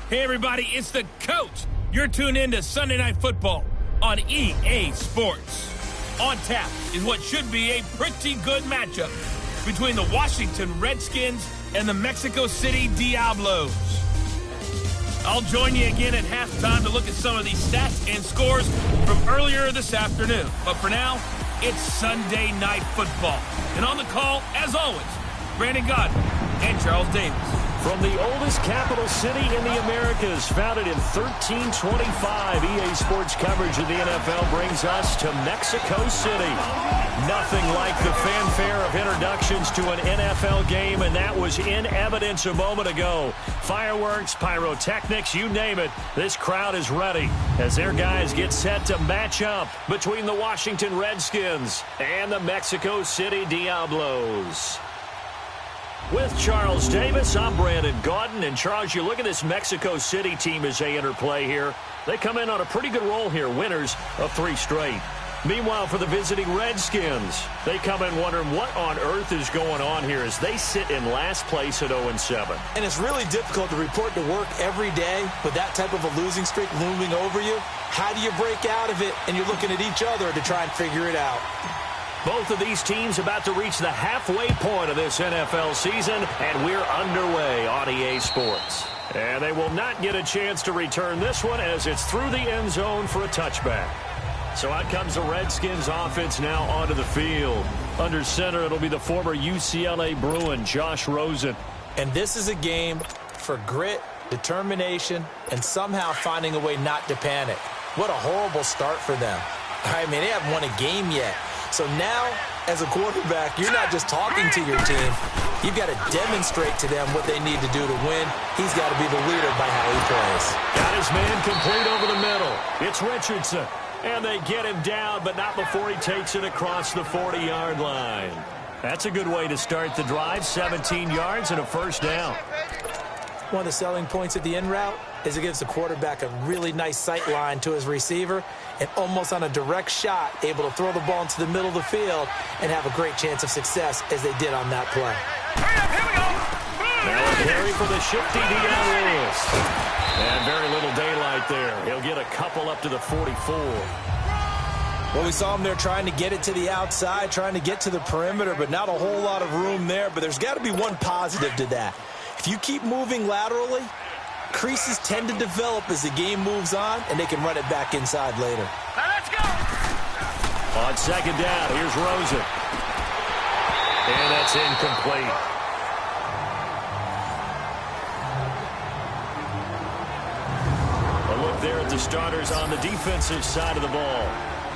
Hey everybody, it's the coach. You're tuned in to Sunday Night Football on EA Sports. On tap is what should be a pretty good matchup between the Washington Redskins and the Mexico City Diablos. I'll join you again at halftime to look at some of these stats and scores from earlier this afternoon. But for now, it's Sunday Night Football. And on the call, as always, Brandon Godden and Charles Davis. From the oldest capital city in the Americas, founded in 1325, EA Sports coverage of the NFL brings us to Mexico City. Nothing like the fanfare of introductions to an NFL game, and that was in evidence a moment ago. Fireworks, pyrotechnics, you name it, this crowd is ready as their guys get set to match up between the Washington Redskins and the Mexico City Diablos. With Charles Davis, I'm Brandon Godden. And Charles, you look at this Mexico City team as they interplay here. They come in on a pretty good roll here, winners of 3 straight. Meanwhile, for the visiting Redskins, they come in wondering what on earth is going on here as they sit in last place at 0-7. And it's really difficult to report to work every day with that type of a losing streak looming over you. How do you break out of it? And you're looking at each other to try and figure it out. Both of these teams about to reach the halfway point of this NFL season, and we're underway on EA Sports. And they will not get a chance to return this one as it's through the end zone for a touchback. So out comes the Redskins offense now onto the field. Under center, it'll be the former UCLA Bruin, Josh Rosen. And this is a game for grit, determination, and somehow finding a way not to panic. What a horrible start for them. I mean, they haven't won a game yet. So now, as a quarterback, you're not just talking to your team. You've got to demonstrate to them what they need to do to win. He's got to be the leader by how he plays. Got his man complete over the middle. It's Richardson. And they get him down, but not before he takes it across the 40-yard line. That's a good way to start the drive. 17 yards and a first down. One of the selling points of the in route is it gives the quarterback a really nice sight line to his receiver and almost on a direct shot able to throw the ball into the middle of the field and have a great chance of success as they did on that play. Now a carry for the shifty Deion Lewis. And very little daylight there. He'll get a couple up to the 44. Well, we saw him there trying to get it to the outside, trying to get to the perimeter, but not a whole lot of room there. But there's got to be one positive to that. If you keep moving laterally, creases tend to develop as the game moves on, and they can run it back inside later. Now let's go! On second down, here's Rosen. And that's incomplete. A look there at the starters on the defensive side of the ball.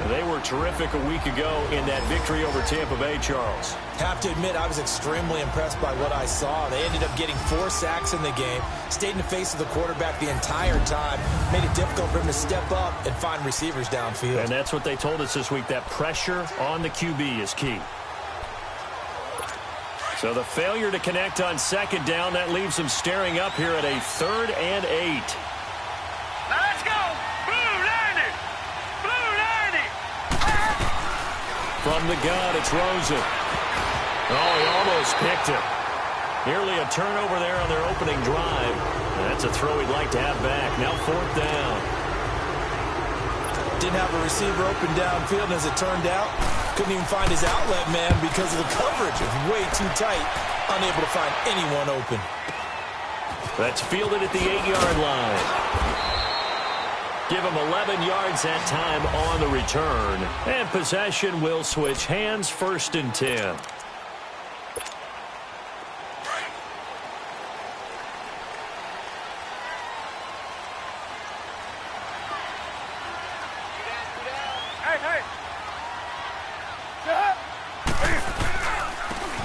They were terrific a week ago in that victory over Tampa Bay, Charles. Have to admit, I was extremely impressed by what I saw. They ended up getting 4 sacks in the game, stayed in the face of the quarterback the entire time, made it difficult for him to step up and find receivers downfield. And that's what they told us this week, that pressure on the QB is key. So the failure to connect on second down, that leaves them staring up here at a 3rd and 8. Now let's go! Blue 90! Blue 90! From the gun, it's Rosen. Oh, he almost picked it. Nearly a turnover there on their opening drive. That's a throw he'd like to have back. Now 4th down. Didn't have a receiver open downfield, and as it turned out, couldn't even find his outlet man because of the coverage. It was way too tight, unable to find anyone open. That's fielded at the 8-yard line. Give him 11 yards that time on the return. And possession will switch hands, 1st and 10.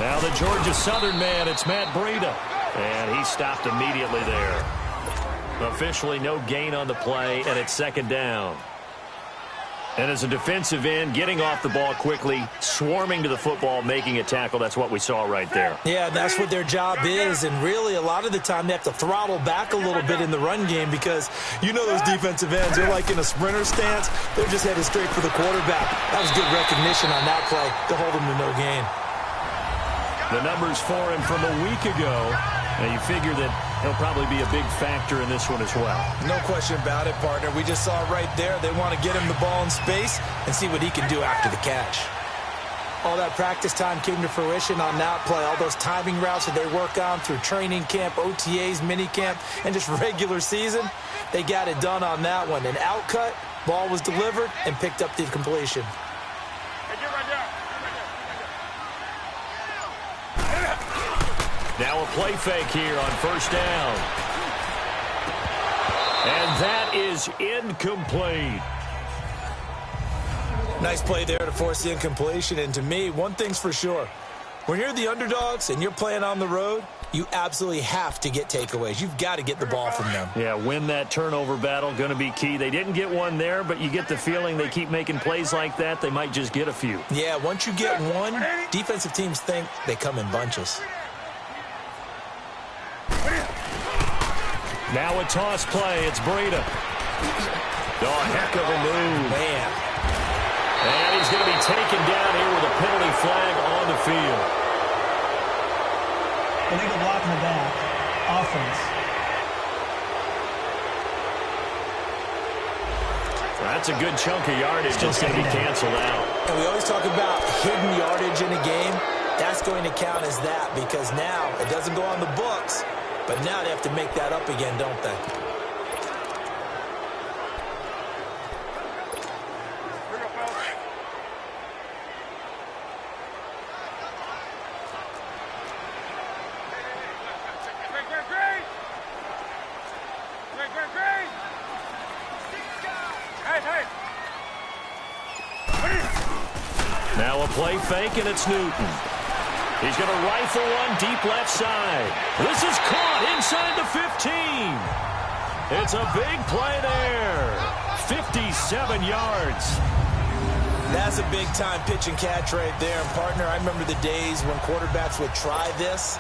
Now the Georgia Southern man, it's Matt Breida. And he stopped immediately there. Officially no gain on the play, and it's 2nd down. And as a defensive end, getting off the ball quickly, swarming to the football, making a tackle, that's what we saw right there. Yeah, that's what their job is, and really a lot of the time they have to throttle back a little bit in the run game because you know those defensive ends, they're like in a sprinter stance. They're just headed straight for the quarterback. That was good recognition on that play to hold them to no gain. The numbers for him from a week ago, and you figure that he'll probably be a big factor in this one as well. No question about it, partner. We just saw it right there. They want to get him the ball in space and see what he can do after the catch. All that practice time came to fruition on that play. All those timing routes that they work on through training camp, OTAs, minicamp, and just regular season, they got it done on that one. An outcut, ball was delivered, and picked up the completion. Now a play fake here on first down. And that is incomplete. Nice play there to force the incompletion. And to me, one thing's for sure. When you're the underdogs and you're playing on the road, you absolutely have to get takeaways. You've got to get the ball from them. Yeah, win that turnover battle, going to be key. They didn't get one there, but you get the feeling they keep making plays like that, they might just get a few. Yeah, once you get one, defensive teams think they come in bunches. Now a toss play. It's Breida. Oh, heck of a move. Man. And he's going to be taken down here with a penalty flag on the field. Illegal block in the back. Offense. That's a good chunk of yardage that's going to be canceled out. And we always talk about hidden yardage in a game. That's going to count as that because now it doesn't go on the books, but now they have to make that up again, don't they? Now a play fake, and it's Newton. He's going to rifle one deep left side. This is caught inside the 15. It's a big play there. 57 yards. That's a big-time pitch and catch right there. And, partner, I remember the days when quarterbacks would try this.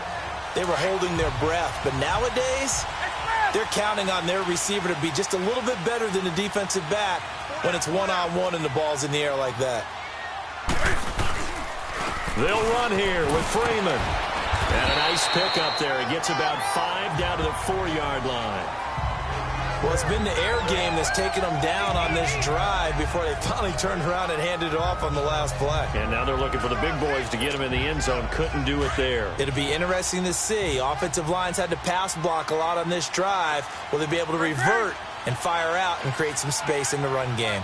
They were holding their breath. But nowadays, they're counting on their receiver to be just a little bit better than the defensive back when it's one-on-one and the ball's in the air like that. They'll run here with Freeman. And a nice pick up there. He gets about 5 down to the 4-yard line. Well, it's been the air game that's taken them down on this drive before they finally turned around and handed it off on the last play. And now they're looking for the big boys to get them in the end zone. Couldn't do it there. It'll be interesting to see. Offensive lines had to pass block a lot on this drive. Will they be able to revert and fire out and create some space in the run game?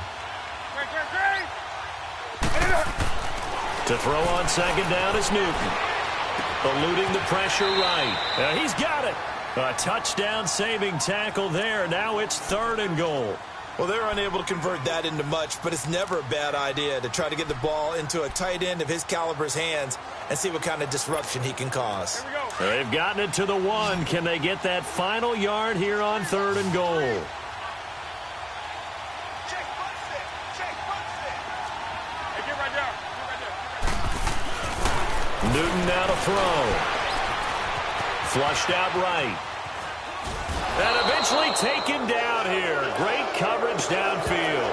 To throw on second down is Newton. Eluding the pressure right. He's got it. A touchdown-saving tackle there. Now it's 3rd and goal. Well, they're unable to convert that into much, but it's never a bad idea to try to get the ball into a tight end of his caliber's hands and see what kind of disruption he can cause. They've gotten it to the 1. Can they get that final yard here on 3rd and goal? Newton now to throw. Flushed out right. And eventually taken down here. Great coverage downfield.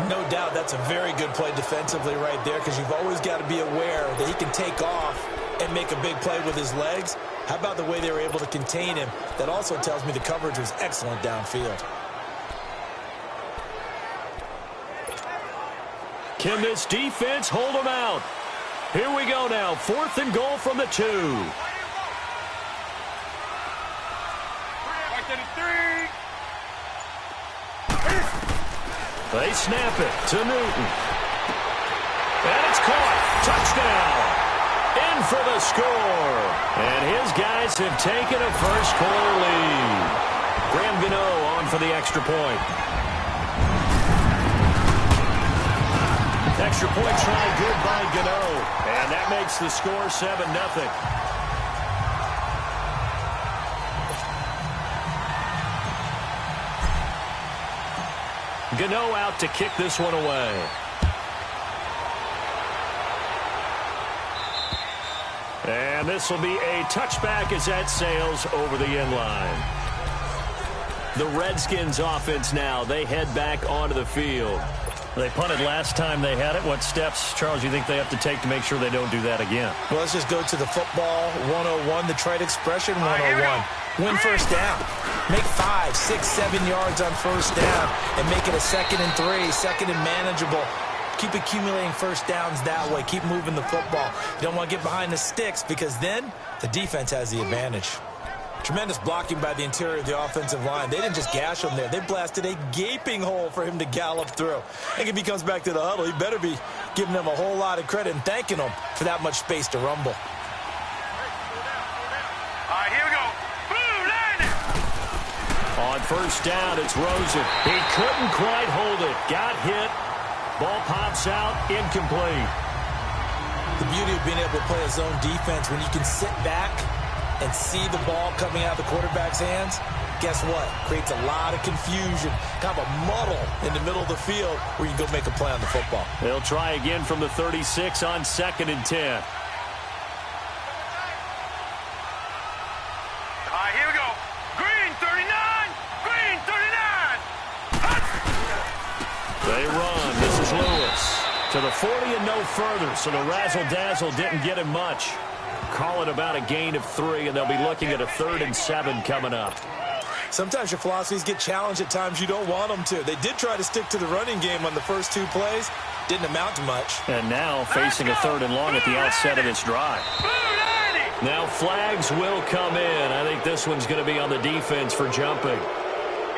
No doubt that's a very good play defensively right there because you've always got to be aware that he can take off and make a big play with his legs. How about the way they were able to contain him? That also tells me the coverage was excellent downfield. Can this defense hold them out? Here we go now. 4th and goal from the 2. They snap it to Newton. And it's caught. Touchdown. In for the score. And his guys have taken a first-quarter lead. Graham Gano on for the extra point. Extra point try good by Gano. And that makes the score 7-0. Gano out to kick this one away. And this will be a touchback as that sails over the end line. The Redskins offense now. They head back onto the field. They punted last time they had it. What steps, Charles, you think they have to take to make sure they don't do that again? Well, let's just go to the football 101, the trade expression 101. Win first down. Make 5, 6, 7 yards on first down and make it a 2nd and 3, second and manageable. Keep accumulating first downs that way. Keep moving the football. You don't want to get behind the sticks because then the defense has the advantage. Tremendous blocking by the interior of the offensive line. They didn't just gash him there. They blasted a gaping hole for him to gallop through. I think if he comes back to the huddle, he better be giving them a whole lot of credit and thanking them for that much space to rumble. All right, here we go. On first down, it's Rosen. He couldn't quite hold it. Got hit. Ball pops out. Incomplete. The beauty of being able to play a zone defense when you can sit back and see the ball coming out of the quarterback's hands, guess what? Creates a lot of confusion, kind of a muddle in the middle of the field where you can go make a play on the football. They'll try again from the 36 on 2nd and 10. All right, here we go. Green 39. Green 39. They run. This is Lewis. To the 40 and no further, so the razzle-dazzle didn't get him much. Call it about a gain of 3, and they'll be looking at a 3rd and 7 coming up. Sometimes your philosophies get challenged at times you don't want them to. They did try to stick to the running game on the first 2 plays. Didn't amount to much. And now facing a 3rd and long at the outset of this drive. Now flags will come in. I think this one's going to be on the defense for jumping.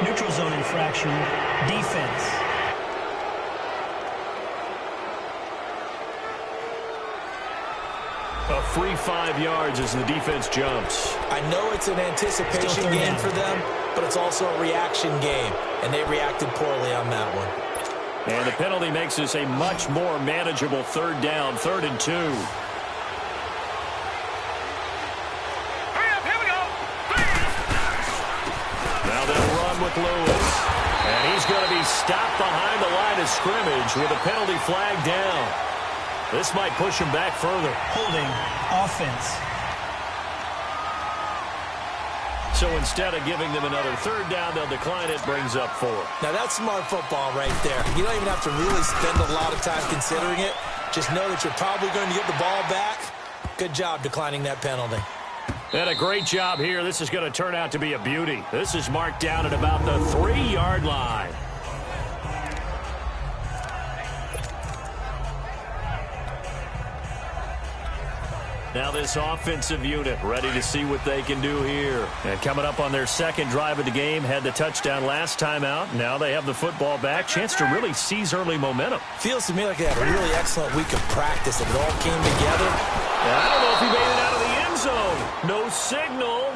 Neutral zone infraction, defense. A free 5 yards as the defense jumps. I know it's an anticipation game for them, but it's also a reaction game, and they reacted poorly on that one. And the penalty makes this a much more manageable 3rd down, 3rd and 2. Hurry up, here we go. Now they'll run with Lewis. And he's going to be stopped behind the line of scrimmage with a penalty flag down. This might push him back further. Holding offense. So instead of giving them another 3rd down, they'll decline it, brings up 4. Now that's smart football right there. You don't even have to really spend a lot of time considering it. Just know that you're probably going to get the ball back. Good job declining that penalty. And a great job here. This is going to turn out to be a beauty. This is marked down at about the 3-yard line. Now this offensive unit ready to see what they can do here. And coming up on their 2nd drive of the game, had the touchdown last time out. Now they have the football back. Chance to really seize early momentum. Feels to me like they had a really excellent week of practice, and it all came together. I don't know if he made it out of the end zone. No signal.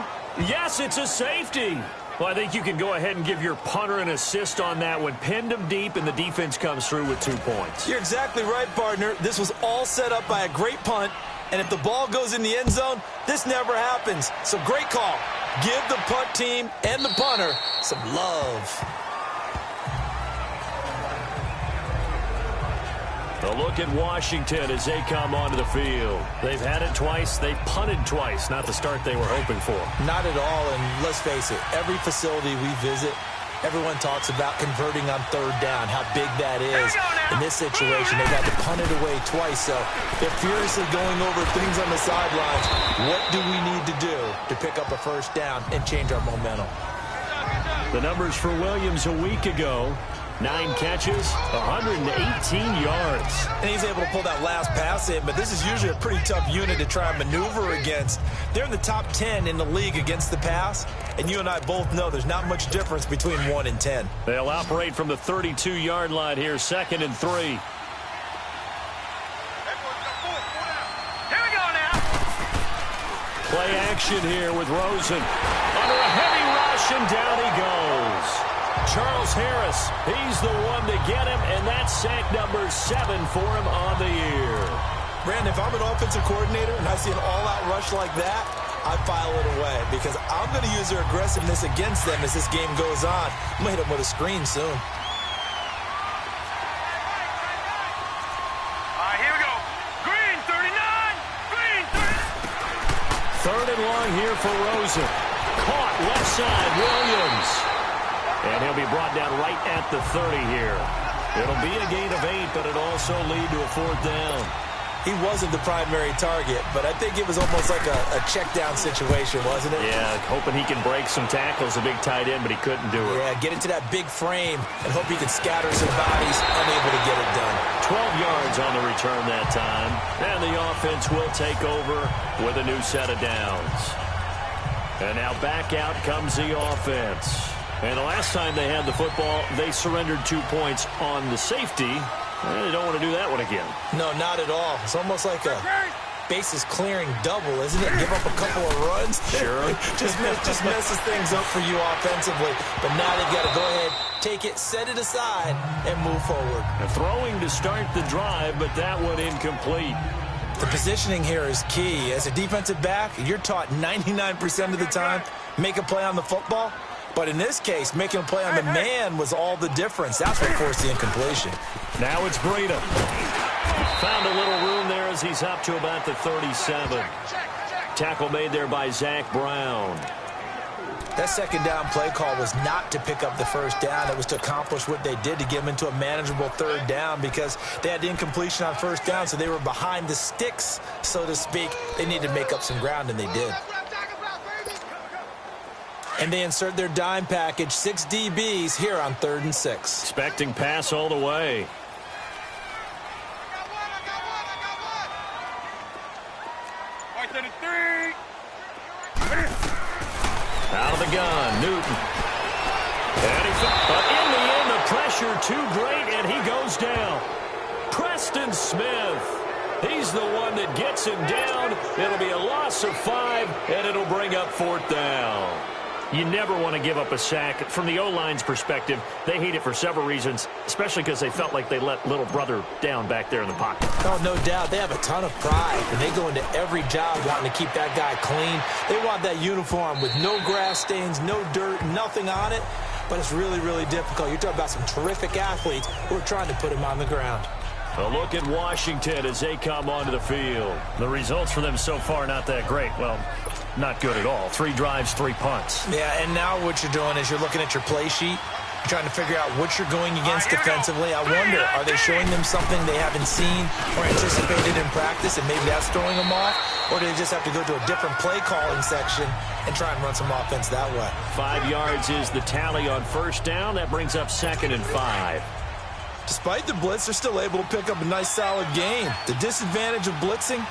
Yes, it's a safety. Well, I think you can go ahead and give your punter an assist on that one. Pinned him deep, and the defense comes through with 2 points. You're exactly right, partner. This was all set up by a great punt. And if the ball goes in the end zone, this never happens. So great call. Give the punt team and the punter some love. A look at Washington as they come onto the field. They've had it twice. They've punted twice. Not the start they were hoping for. Not at all. And let's face it, every facility we visit, everyone talks about converting on 3rd down, how big that is. In this situation, they've had to punt it away twice, so they're furiously going over things on the sidelines. What do we need to do to pick up a 1st down and change our momentum? The numbers for Williams a week ago. 9 catches, 118 yards. And he's able to pull that last pass in, but this is usually a pretty tough unit to try and maneuver against. They're in the top 10 in the league against the pass, and you and I both know there's not much difference between 1 and 10. They'll operate from the 32-yard line here, 2nd and 3. Here we go now. Play action here with Rosen. Under a heavy rush, and down he goes. Charles Harris, he's the one to get him, and that's sack number 7 for him on the year. Brandon, if I'm an offensive coordinator and I see an all-out rush like that, I file it away because I'm going to use their aggressiveness against them as this game goes on. I'm going to hit them with a screen soon. All right, here we go. Green 39. Green 39. 3rd and long here for Rosen. Caught left side, Williams. And he'll be brought down right at the 30 here. It'll be a gain of 8, but it also lead to a 4th down. He wasn't the primary target, but I think it was almost like a check-down situation, wasn't it? Yeah, hoping he can break some tackles, a big tight end, but he couldn't do it. Yeah, get into that big frame and hope he can scatter some bodies, unable to get it done. 12 yards on the return that time, and the offense will take over with a new set of downs. And now back out comes the offense. And the last time they had the football, they surrendered 2 points on the safety. They don't want to do that one again. No, not at all. It's almost like a bases clearing double, isn't it? Give up a couple of runs. Sure. just messes things up for you offensively. But now they've got to go ahead, take it, set it aside, and move forward. Throwing to start the drive, but that one incomplete. The positioning here is key. As a defensive back, you're taught 99% of the time, make a play on the football. But in this case, making a play on the man was all the difference. That's what forced the incompletion. Now it's Breida. Found a little room there as he's up to about the 37. Tackle made there by Zach Brown. That second down play call was not to pick up the first down. It was to accomplish what they did to get them into a manageable 3rd down because they had the incompletion on 1st down, so they were behind the sticks, so to speak. They needed to make up some ground, and they did. And they insert their dime package, 6 DBs here on 3rd and 6. Expecting pass all the way. Out of the gun, Newton. But in the end, the pressure too great, and he goes down. Preston Smith. He's the one that gets him down. It'll be a loss of 5, and it'll bring up 4th down. You never want to give up a sack. From the O-line's perspective, they hate it for several reasons, especially because they felt like they let little brother down back there in the pocket. Oh, no doubt. They have a ton of pride, and they go into every job wanting to keep that guy clean. They want that uniform with no grass stains, no dirt, nothing on it. But it's really, really difficult. You're talking about some terrific athletes who are trying to put him on the ground. A look at Washington as they come onto the field. The results for them so far not that great. Well, not good at all. 3 drives, 3 punts. Yeah, and now what you're doing is you're looking at your play sheet. You're trying to figure out what you're going against defensively. I wonder, are they showing them something they haven't seen or anticipated in practice, and maybe that's throwing them off? Or do they just have to go to a different play calling section and try and run some offense that way? 5 yards is the tally on 1st down. That brings up 2nd and 5. Despite the blitz, they're still able to pick up a nice, solid game. The disadvantage of blitzing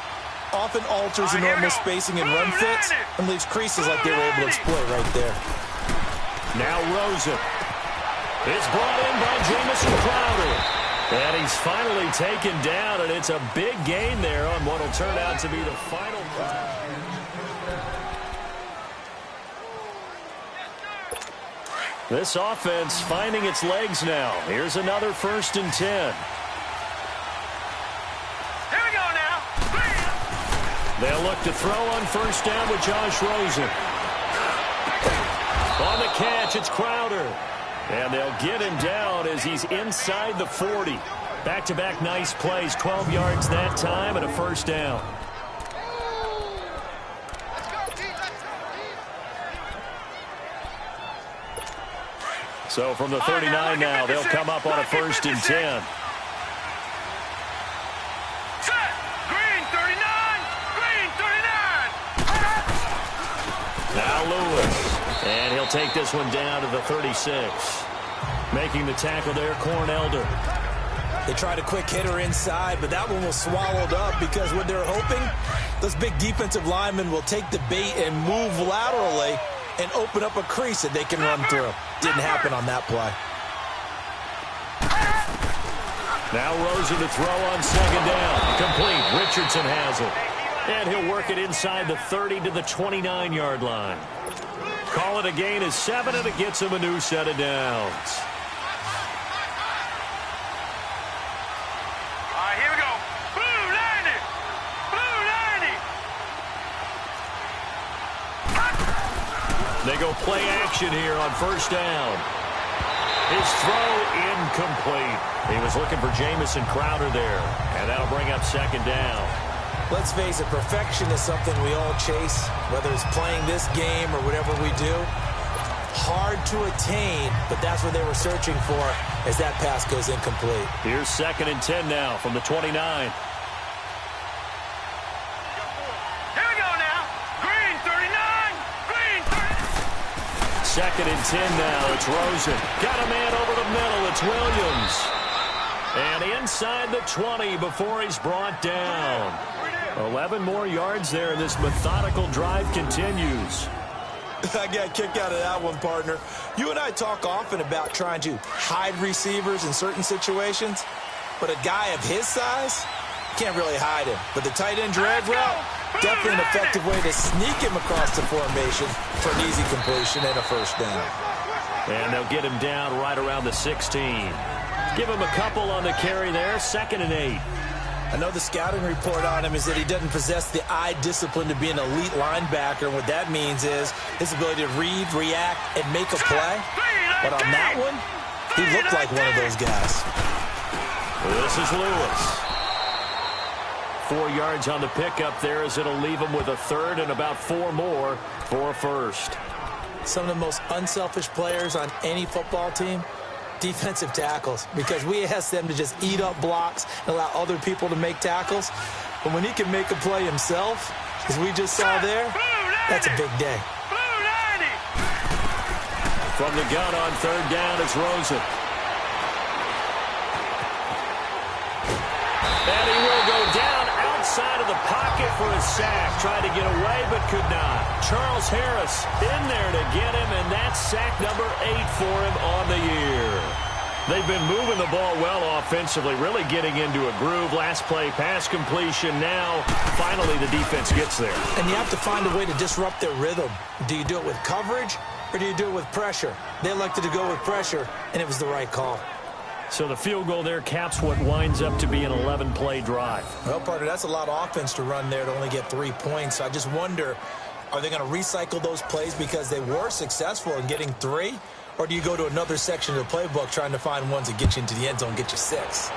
often alters the normal spacing and run fits and leaves creases like they were able to exploit right there. Now Rosen. It's brought in by Jamison Crowder. And he's finally taken down, and it's a big gain there on what will turn out to be the final drive. This offense finding its legs now. Here's another 1st and 10. Here we go now. They'll look to throw on 1st down with Josh Rosen. On the catch, it's Crowder. And they'll get him down as he's inside the 40. Back-to-back nice plays, 12 yards that time and a 1st down. So from the 39 now, they'll come up on a 1st and 10. Set. Green 39. Green 39. Now Lewis. And he'll take this one down to the 36. Making the tackle there, Cornelder. They tried a quick hitter inside, but that one was swallowed up because what they're hoping, those big defensive linemen will take the bait and move laterally and open up a crease that they can run through. Didn't happen on that play. Now Rosen to throw on 2nd down. Complete. Richardson has it. And he'll work it inside the 30 to the 29-yard line. Call it a gain of 7, and it gets him a new set of downs. All right, here we go. Blue 90. Blue 90. They go play action here on 1st down. His throw incomplete. He was looking for Jamison Crowder there, and that'll bring up 2nd down. Let's face it, perfection is something we all chase, whether it's playing this game or whatever we do. hard to attain, but that's what they were searching for as that pass goes incomplete. Here's 2nd and 10 now from the 29. Here we go now. Green 39. Green 39. 2nd and 10 now. It's Rosen. Got a man over the middle. It's Williams. And inside the 20 before he's brought down. 11 more yards there, and this methodical drive continues. I got a kick out of that one, partner. You and I talk often about trying to hide receivers in certain situations, but a guy of his size, can't really hide him. But the tight end drag route, definitely an effective way to sneak him across the formation for an easy completion and a first down. And they'll get him down right around the 16. Give him a couple on the carry there, 2nd and 8. I know the scouting report on him is that he doesn't possess the eye discipline to be an elite linebacker. And what that means is his ability to read, react, and make a play. But on that one, he looked like one of those guys. This is Lewis. 4 yards on the pickup there as it'll leave him with a third and about 4 more for a first. Some of the most unselfish players on any football team, defensive tackles, because we ask them to just eat up blocks and allow other people to make tackles. But when he can make a play himself, as we just saw there, that's a big day. From the gun on 3rd down, it's Rosen. And he will go down outside of the pocket for a sack. Tried to get away, but could not. Charles Harris in there to get him, and that's sack number 8 for him on the year. They've been moving the ball well offensively, really getting into a groove. Last play, pass completion. Now, finally, the defense gets there. And you have to find a way to disrupt their rhythm. Do you do it with coverage, or do you do it with pressure? They elected to go with pressure, and it was the right call. So the field goal there caps what winds up to be an 11-play drive. Well, partner, that's a lot of offense to run there to only get 3 points. So I just wonder, are they going to recycle those plays because they were successful in getting 3? Or do you go to another section of the playbook trying to find ones that get you into the end zone and get you 6?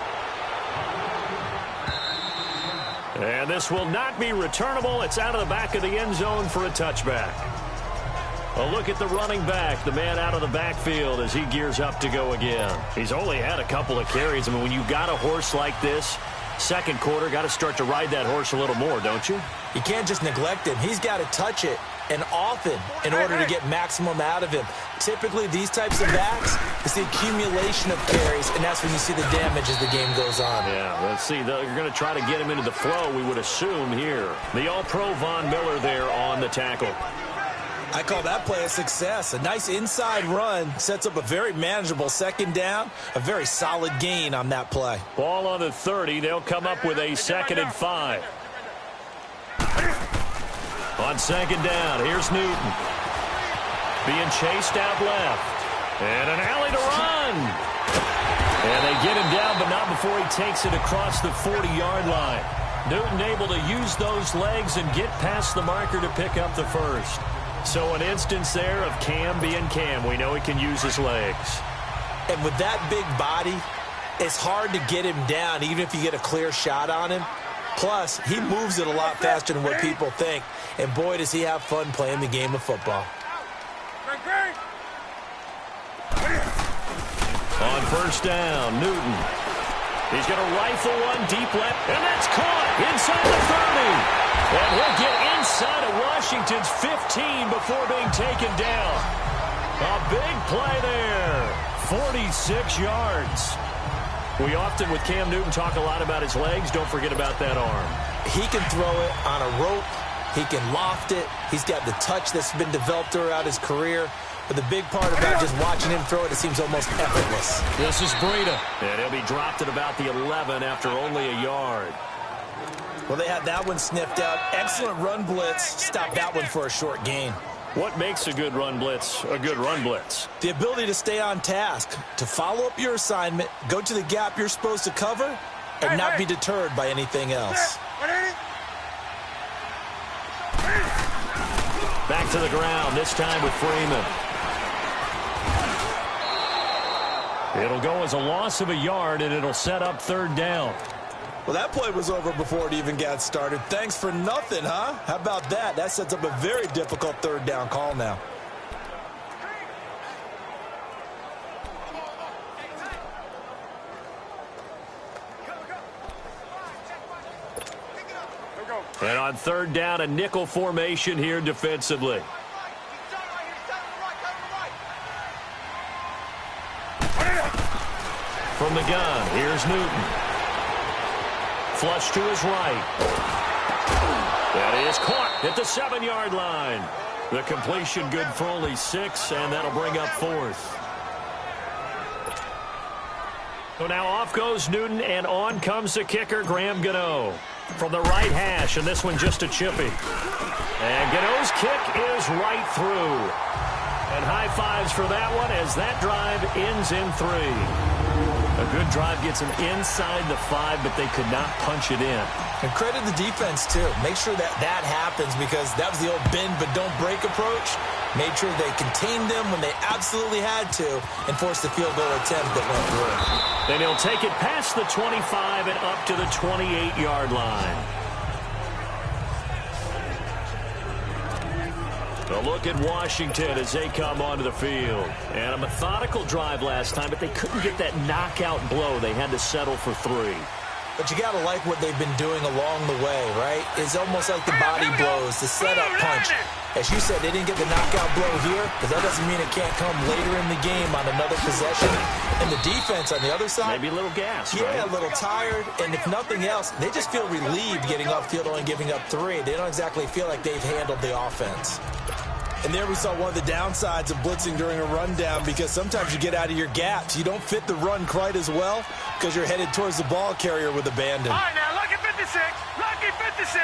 And this will not be returnable. It's out of the back of the end zone for a touchback. A look at the running back, the man out of the backfield as he gears up to go again. He's only had a couple of carries. I mean, when you've got a horse like this, second quarter, got to start to ride that horse a little more, don't you? You can't just neglect him. He's got to touch it, and often, in order to get maximum out of him. Typically, these types of backs, it's the accumulation of carries, and that's when you see the damage as the game goes on. Yeah, let's see. You're going to try to get him into the flow, we would assume here. The All-Pro Von Miller there on the tackle. I call that play a success. A nice inside run sets up a very manageable second down. A very solid gain on that play. Ball on the 30. They'll come up with a 2nd and 5. On 2nd down, here's Newton. Being chased out left. And an alley to run. And they get him down, but not before he takes it across the 40-yard line. Newton able to use those legs and get past the marker to pick up the first. So an instance there of Cam being Cam. We know he can use his legs. And with that big body, it's hard to get him down, even if you get a clear shot on him. Plus, he moves it a lot faster than what people think. And boy, does he have fun playing the game of football. On 1st down, Newton. He's going to rifle one deep left, and that's caught inside the 30. And he'll get inside of Washington's 15 before being taken down. A big play there. 46 yards. We often, with Cam Newton, talk a lot about his legs. Don't forget about that arm. He can throw it on a rope. He can loft it. He's got the touch that's been developed throughout his career. But the big part about just watching him throw it, it seems almost effortless. This is Breida. And he'll be dropped at about the 11 after only a yard. Well, they had that one sniffed out. Excellent run blitz. Stopped that one for a short gain. What makes a good run blitz a good run blitz? The ability to stay on task, to follow up your assignment, go to the gap you're supposed to cover, and not be deterred by anything else. Back to the ground, this time with Freeman. It'll go as a loss of a yard, and it'll set up 3rd down. Well, that play was over before it even got started. Thanks for nothing, huh? How about that? That sets up a very difficult 3rd down call now. And on third down, a nickel formation here defensively. From the gun, here's Newton. Flush to his right. That is caught at the 7-yard line. The completion good for only 6, and that'll bring up 4th. So now off goes Newton, and on comes the kicker, Graham Gano. From the right hash, and this one just a chippy. And Gano's kick is right through. And high fives for that one as that drive ends in 3. A good drive gets them inside the 5, but they could not punch it in. And credit the defense, too. Make sure that happens because that was the old bend but don't break approach. Made sure they contained them when they absolutely had to and forced the field goal attempt that went through. Then he'll take it past the 25 and up to the 28-yard line. A look at Washington as they come onto the field. And a methodical drive last time, but they couldn't get that knockout blow. They had to settle for 3. But you got to like what they've been doing along the way, right? It's almost like the body blows, the setup punch. As you said, they didn't get the knockout blow here, but that doesn't mean it can't come later in the game on another possession. And the defense on the other side, maybe a little gas, yeah, right? A little tired. And if nothing else, they just feel relieved getting off field only giving up 3. They don't exactly feel like they've handled the offense. And there we saw one of the downsides of blitzing during a rundown because sometimes you get out of your gaps. You don't fit the run quite as well because you're headed towards the ball carrier with abandon. All right, now, lucky 56. Lucky 56.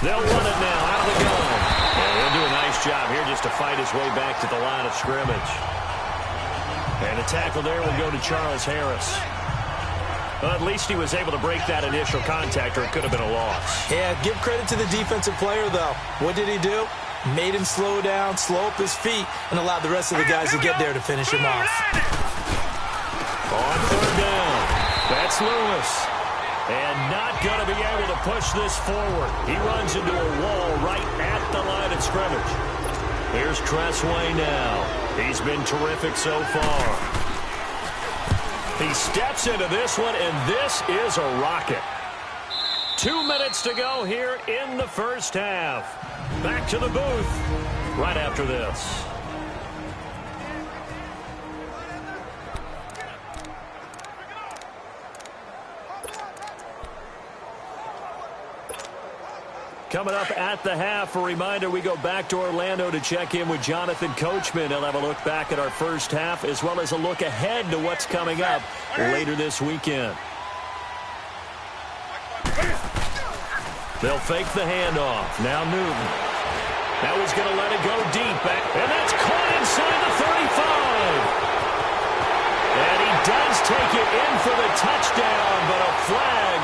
They'll run it now out of the gun. And he'll do a nice job here just to fight his way back to the line of scrimmage. And the tackle there will go to Charles Harris. Well, at least he was able to break that initial contact, or it could have been a loss. Yeah, give credit to the defensive player, though. What did he do? Made him slow down, slow up his feet, and allowed the rest of the guys to get there to finish him off. On third down, that's Lewis. And not going to be able to push this forward. He runs into a wall right at the line of scrimmage. Here's Tressway now. He's been terrific so far. He steps into this one, and this is a rocket. 2 minutes to go here in the first half. Back to the booth right after this. Coming up at the half, a reminder, we go back to Orlando to check in with Jonathan Coachman. He'll have a look back at our first half as well as a look ahead to what's coming up later this weekend. They'll fake the handoff. Now Newton. Now he's going to let it go deep back. And that's caught inside the 35. And he does take it in for the touchdown, but a flag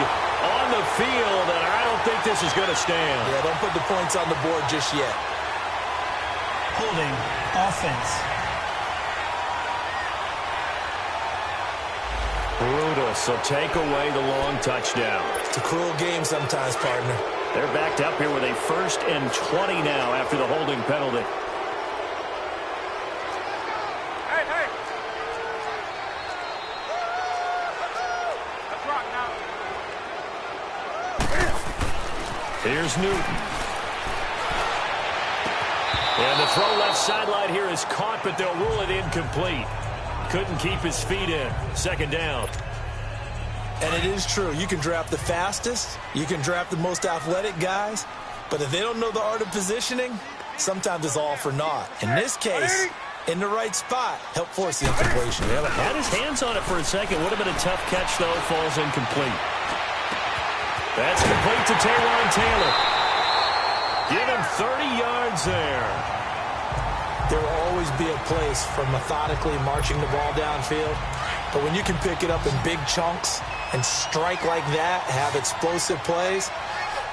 on the field, and I don't think this is going to stand. Yeah, don't put the points on the board just yet. Holding offense. Brutus will take away the long touchdown. It's a cruel game sometimes, partner. They're backed up here with a 1st and 20 now after the holding penalty. Hey. Let's rock now. Here's Newton. And the throw left sideline here is caught, but they'll rule it incomplete. Couldn't keep his feet in. 2nd down. And it is true. You can draft the fastest. You can draft the most athletic guys. But if they don't know the art of positioning, sometimes it's all for naught. In this case, in the right spot, help force the incompletion. Yeah, but had his hands on it for a second. Would have been a tough catch, though. Falls incomplete. That's complete to Taywan Taylor. Give him 30 yards there. There will always be a place for methodically marching the ball downfield. But when you can pick it up in big chunks and strike like that, have explosive plays,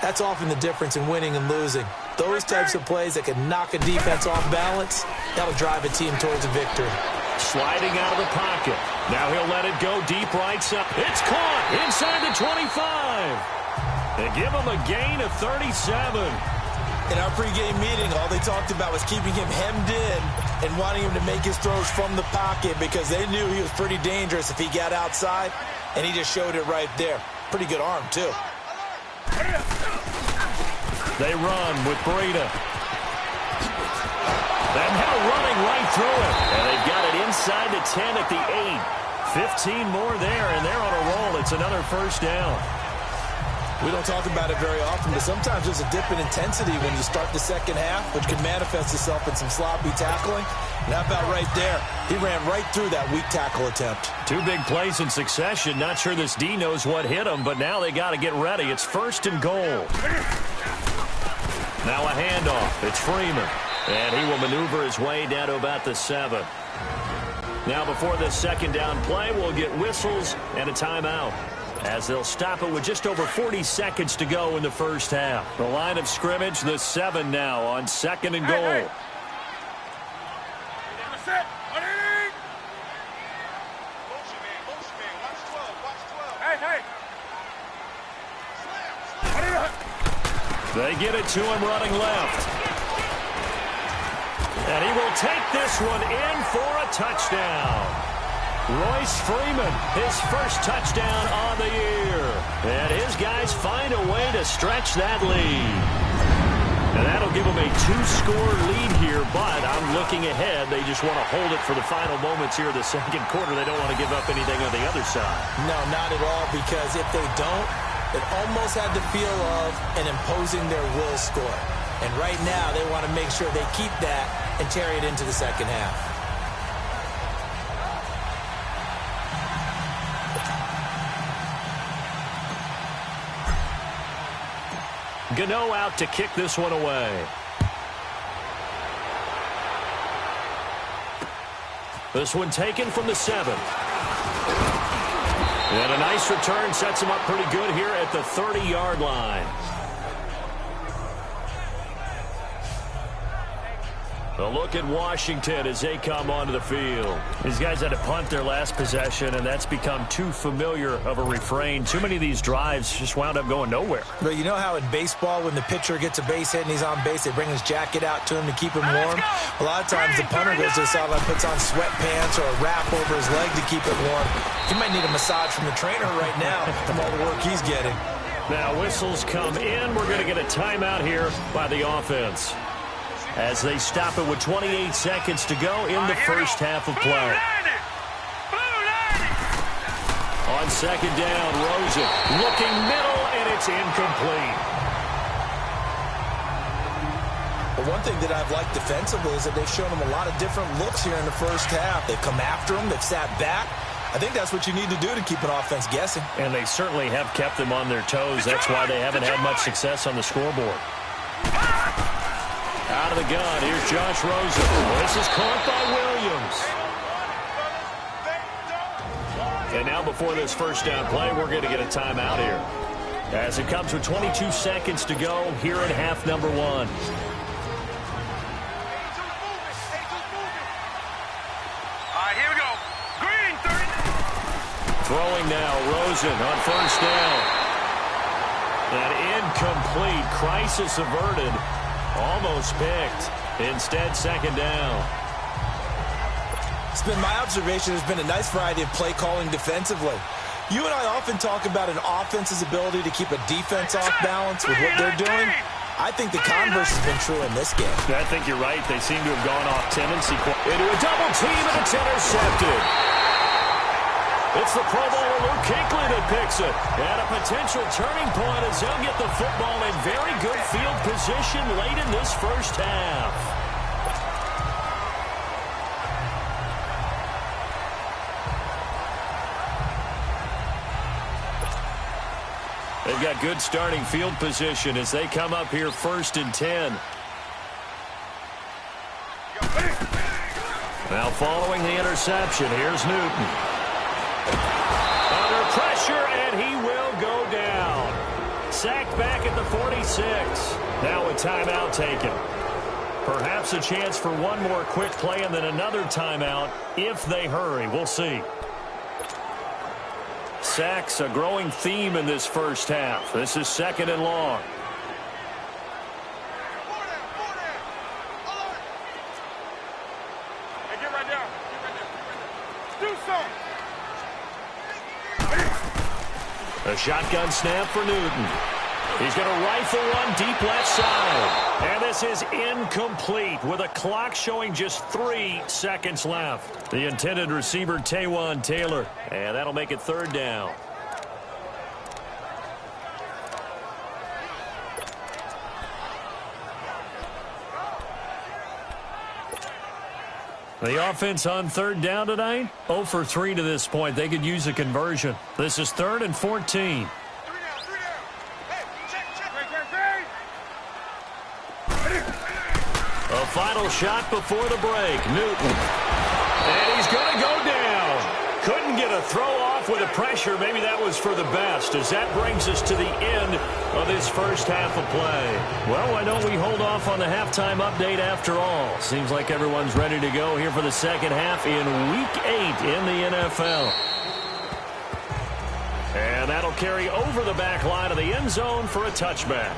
that's often the difference in winning and losing. Those types of plays that can knock a defense off balance, that'll drive a team towards a victory. Sliding out of the pocket. Now he'll let it go deep right side. It's caught inside the 25. They give him a gain of 37. In our pregame meeting, all they talked about was keeping him hemmed in and wanting him to make his throws from the pocket because they knew he was pretty dangerous if he got outside, and he just showed it right there. Pretty good arm, too. They run with Breida. And now running right through it. And they've got it inside the 10 at the 8. 15 more there, and they're on a roll. It's another first down. We don't talk about it very often, but sometimes there's a dip in intensity when you start the second half, which can manifest itself in some sloppy tackling. And how about right there? He ran right through that weak tackle attempt. 2 big plays in succession. Not sure this D knows what hit him, but now they got to get ready. It's first and goal. Now a handoff. It's Freeman. And he will maneuver his way down to about the 7. Now before this second down play, we'll get whistles and a timeout, as they'll stop it with just over 40 seconds to go in the first half. The line of scrimmage, the 7 now on second and goal. Hey. They get it to him running left. And he will take this one in for a touchdown. Royce Freeman, his first touchdown on the year. And his guys find a way to stretch that lead. And that'll give them a 2-score lead here, but I'm looking ahead. They just want to hold it for the final moments here of the second quarter. They don't want to give up anything on the other side. No, not at all, because if they don't, it almost had the feel of an imposing their will score. And right now, they want to make sure they keep that and carry it into the second half. Gano out to kick this one away. This one taken from the 7. And a nice return sets him up pretty good here at the 30-yard line. A look at Washington as they come onto the field. These guys had to punt their last possession, and that's become too familiar of a refrain. Too many of these drives just wound up going nowhere. But you know how in baseball, when the pitcher gets a base hit and he's on base, they bring his jacket out to him to keep him warm? A lot of times the punter goes to the sideline, puts on sweatpants or a wrap over his leg to keep it warm. He might need a massage from the trainer right now from all the work he's getting. Now whistles come in. We're going to get a timeout here by the offense, as they stop it with 28 seconds to go in the first half of play. On second down, Rosen looking middle, and it's incomplete. Well, one thing that I've liked defensively is that they've shown them a lot of different looks here in the first half. They've come after them. They've sat back. I think that's what you need to do to keep an offense guessing. And they certainly have kept them on their toes. That's why they haven't had much success on the scoreboard. Out of the gun, here's Josh Rosen. This is caught by Williams. And now before this first down play, we're going to get a timeout here, as it comes with 22 seconds to go here in half number 1. All right, here we go. Green, 30. Throwing now, Rosen on first down. An incomplete, crisis averted. Almost picked. Instead, second down. It's been my observation. There's been a nice variety of play calling defensively. You and I often talk about an offense's ability to keep a defense off balance with what they're doing. I think the converse has been true in this game. I think you're right. They seem to have gone off tendency into a double team, and it's intercepted. It's the Pro Bowler Luke Kuechly that picks it. And a potential turning point as they'll get the football in very good field position late in this first half. They've got good starting field position as they come up here first and 10. Now following the interception, here's Newton. Under pressure, and he will go down. Sacked back at the 46. Now a timeout taken. Perhaps a chance for one more quick play and then another timeout if they hurry. We'll see. Sacks, a growing theme in this first half. This is second and long. Hey, get right down. Do something. A shotgun snap for Newton. He's going to rifle one deep left side. And this is incomplete with a clock showing just 3 seconds left. The intended receiver, Taywan Taylor. And that'll make it 3rd down. The offense on 3rd down tonight, 0 for 3 to this point. They could use a conversion. This is 3rd and 14. A final shot before the break. Newton. And he's going to go down. Couldn't get a throw off with the pressure. Maybe that was for the best, as that brings us to the end of this first half of play. Well, why don't we hold off on the halftime update after all? Seems like everyone's ready to go here for the second half in Week 8 in the NFL. And that'll carry over the back line of the end zone for a touchback.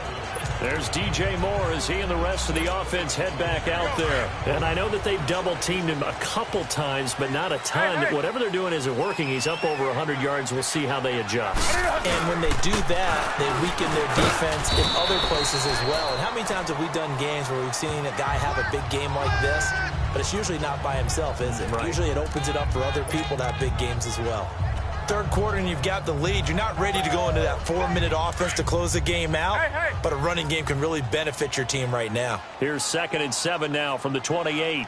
There's DJ Moore as he and the rest of the offense head back out there. And I know that they've double-teamed him a couple times, but not a ton. Whatever they're doing isn't working. He's up over 100 yards. We'll see how they adjust. And when they do that, they weaken their defense in other places as well. And how many times have we done games where we've seen a guy have a big game like this? But it's usually not by himself, is it? Right. Usually it opens it up for other people to have big games as well. 3rd quarter and you've got the lead. You're not ready to go into that 4-minute offense to close the game out, but a running game can really benefit your team right now. Here's 2nd and 7 now from the 28.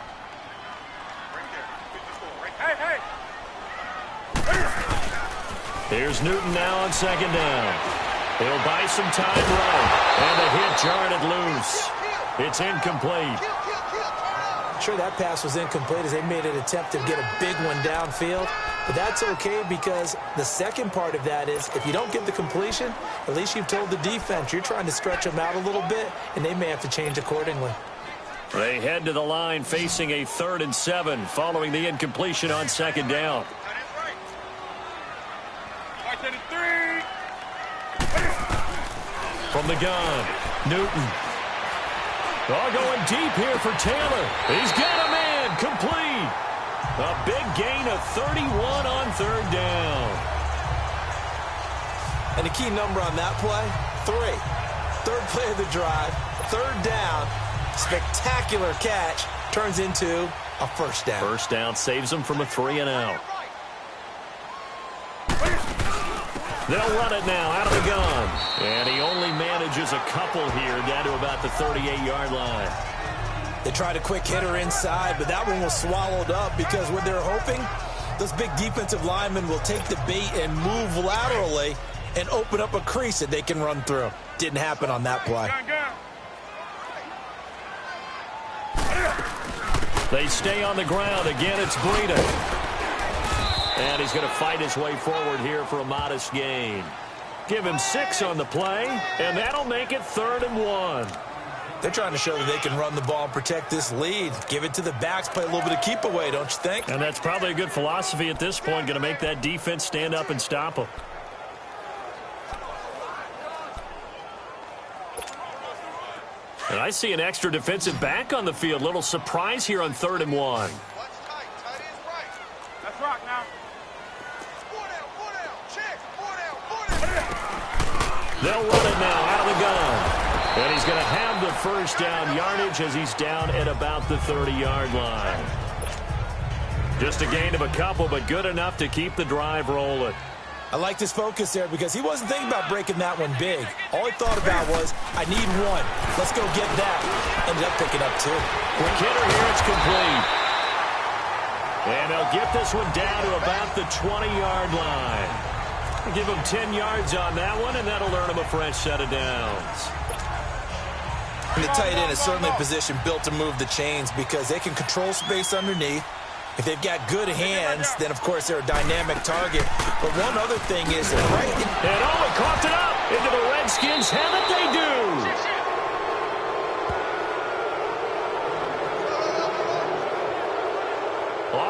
Here's Newton now on 2nd down. He'll buy some time running, and the hit jarred it loose. It's incomplete. Sure, that pass was incomplete as they made an attempt to get a big one downfield. But that's okay, because the second part of that is if you don't get the completion, at least you've told the defense you're trying to stretch them out a little bit, and they may have to change accordingly. They head to the line facing a 3rd and 7 following the incompletion on 2nd down. From the gun, Newton. All going deep here for Taylor. He's got a man complete. A big gain of 31 on 3rd down. And the key number on that play, 3. 3rd play of the drive, 3rd down, spectacular catch, turns into a 1st down. 1st down saves them from a 3 and out. They'll run it now out of the gun. And he only manages a couple here down to about the 38-yard line. They tried a quick hitter inside, but that one was swallowed up because what they're hoping, those big defensive linemen will take the bait and move laterally and open up a crease that they can run through. Didn't happen on that play. They stay on the ground. Again, it's Breida. And he's going to fight his way forward here for a modest gain. Give him 6 on the play, and that'll make it 3rd and 1. They're trying to show that they can run the ball and protect this lead. Give it to the backs, play a little bit of keep away, don't you think? And that's probably a good philosophy at this point, going to make that defense stand up and stop them. And I see an extra defensive back on the field. Little surprise here on 3rd and 1. Let's rock now. They'll run it now out of the gun. And he's going to have the 1st down yardage as he's down at about the 30-yard line. Just a gain of a couple, but good enough to keep the drive rolling. I like his focus there because he wasn't thinking about breaking that one big. All he thought about was, I need 1. Let's go get that. Ended up picking up 2. Quick hitter here, it's complete. And they'll get this one down to about the 20-yard line. Give him 10 yards on that one, and that'll earn him a fresh set of downs. And the tight end is certainly a position built to move the chains because they can control space underneath. If they've got good hands, then, of course, they're a dynamic target. But one other thing is, right? And they coughed it up into the Redskins' hand that they do.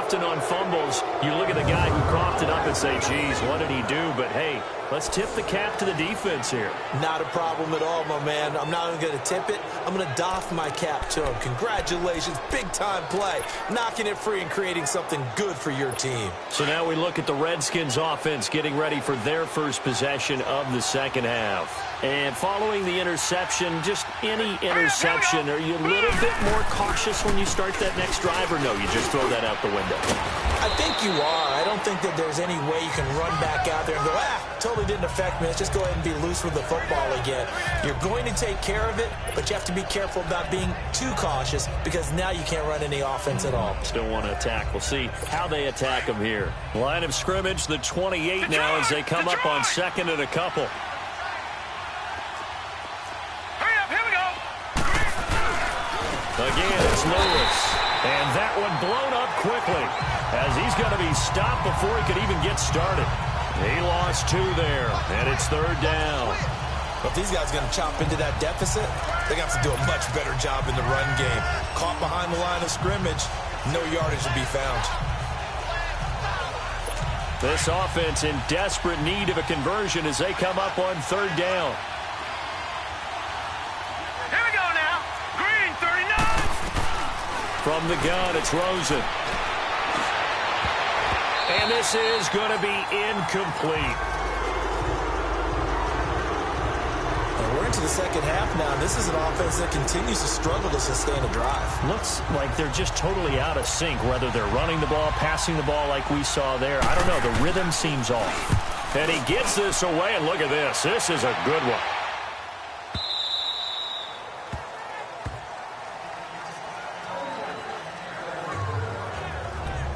often on fumbles, you look at the guy who coughed it up and say, geez, what did he do? But, hey, let's tip the cap to the defense here. Not a problem at all, my man. I'm not even going to tip it. I'm going to doff my cap to him. Congratulations. Big-time play. Knocking it free and creating something good for your team. So now we look at the Redskins offense getting ready for their first possession of the second half. And following the interception, just any interception, are you a little bit more cautious when you start that next drive, or no, you just throw that out the window? I think you are. I don't think that there's any way you can run back out there and go, totally didn't affect me. Let's just go ahead and be loose with the football again. You're going to take care of it, but you have to be careful about being too cautious because now you can't run any offense at all. Still want to attack. We'll see how they attack them here. Line of scrimmage, the 28 now as they come up on second and a couple. Again, it's Lewis. And that one blown up quickly as he's going to be stopped before he could even get started. He lost 2 there, and it's third down. But these guys are going to chop into that deficit. They're going to have to do a much better job in the run game. Caught behind the line of scrimmage, no yardage to be found. This offense in desperate need of a conversion as they come up on third down. From the gun, it's Rosen. And this is going to be incomplete. And we're into the second half now. This is an offense that continues to struggle to sustain a drive. Looks like they're just totally out of sync, whether they're running the ball, passing the ball like we saw there. I don't know. The rhythm seems off. And he gets this away, and look at this. This is a good one.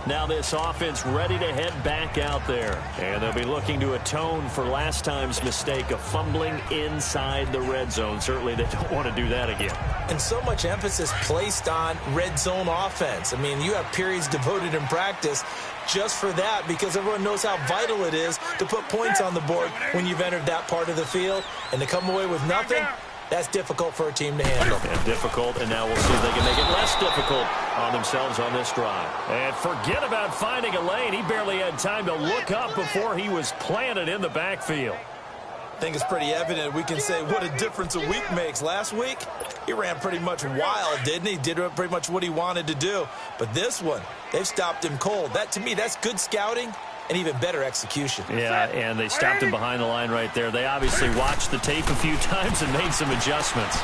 Now this offense ready to head back out there. And they'll be looking to atone for last time's mistake of fumbling inside the red zone. Certainly they don't want to do that again. And so much emphasis placed on red zone offense. I mean, you have periods devoted in practice just for that because everyone knows how vital it is to put points on the board when you've entered that part of the field. And to come away with nothing, that's difficult for a team to handle. And difficult, and now we'll see if they can make it less difficult on themselves on this drive. And forget about finding a lane. He barely had time to look up before he was planted in the backfield. I think it's pretty evident. We can say what a difference a week makes. Last week, he ran pretty much wild, didn't he? Did pretty much what he wanted to do. But this one, they've stopped him cold. That, to me, that's good scouting and even better execution. Yeah, and they stopped him behind the line right there. They obviously watched the tape a few times and made some adjustments.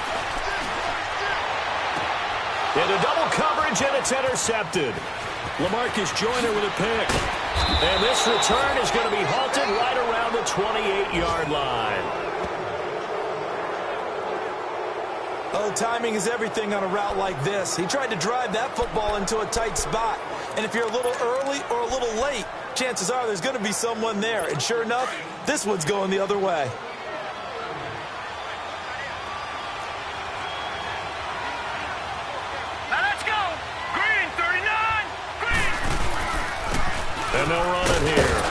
Into double coverage, and it's intercepted. LaMarcus Joyner with a pick. And this return is going to be halted right around the 28-yard line. Oh, timing is everything on a route like this. He tried to drive that football into a tight spot. And if you're a little early or a little late, chances are there's going to be someone there. And sure enough, this one's going the other way. Now let's go. Green, 39. Green. And they'll run it here.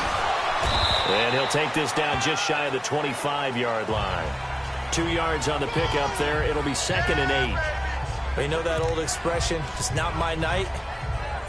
And he'll take this down just shy of the 25-yard line. 2 yards on the pickup there. It'll be 2nd and 8. You know that old expression, it's not my night?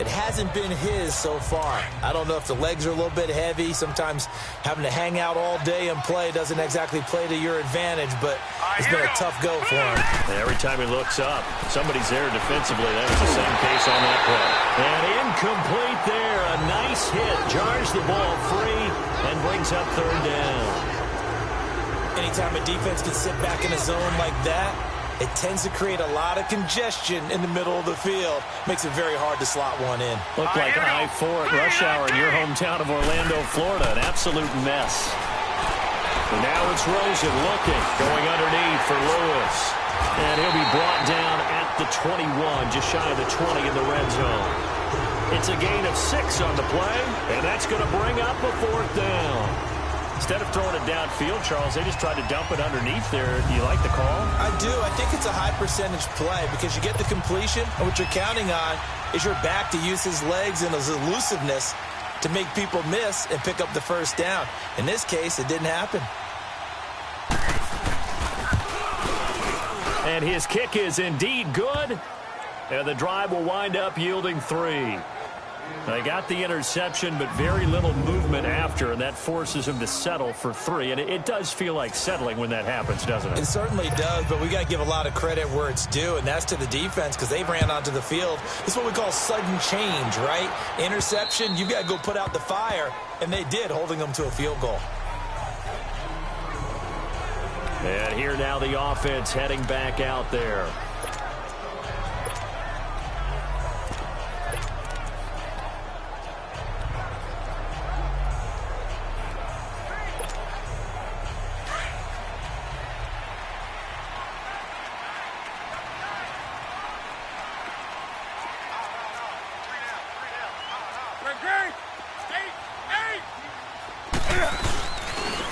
It hasn't been his so far. I don't know if the legs are a little bit heavy. Sometimes having to hang out all day and play doesn't exactly play to your advantage, but it's been a tough go for him. And every time he looks up, somebody's there defensively. That was the same case on that play. And incomplete there. A nice hit. Jars the ball free and brings up third down. Anytime a defense can sit back in a zone like that, it tends to create a lot of congestion in the middle of the field. Makes it very hard to slot one in. Looked like I-4 at rush hour in your hometown of Orlando, Florida. An absolute mess. And now it's Rosen looking, going underneath for Lewis. And he'll be brought down at the 21, just shy of the 20 in the red zone. It's a gain of 6 on the play, and that's going to bring up a 4th down. Instead of throwing it downfield, Charles, they just tried to dump it underneath there. Do you like the call? I do. I think it's a high percentage play because you get the completion, and what you're counting on is your back to use his legs and his elusiveness to make people miss and pick up the first down. In this case, it didn't happen. And his kick is indeed good. And the drive will wind up yielding 3. They got the interception, but very little movement after, and that forces him to settle for 3. And it does feel like settling when that happens, doesn't it? It certainly does, but we got to give a lot of credit where it's due, and that's to the defense because they ran onto the field. It's what we call sudden change, right? Interception, you've got to go put out the fire, and they did, holding them to a field goal. And here now the offense heading back out there.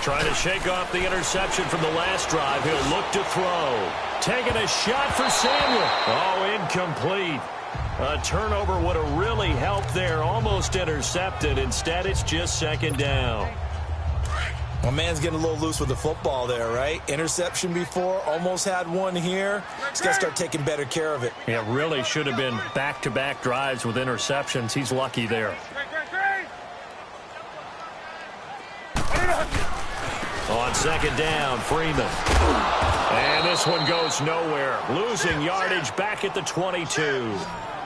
Trying to shake off the interception from the last drive. He'll look to throw. Taking a shot for Samuel. Oh, incomplete. A turnover would have really helped there. Almost intercepted. Instead, it's just second down. My man's getting a little loose with the football there, right? Interception before, almost had one here. He's got to start taking better care of it. Yeah, really should have been back-to-back drives with interceptions. He's lucky there. On second down, Freeman. And this one goes nowhere. Losing yardage back at the 22.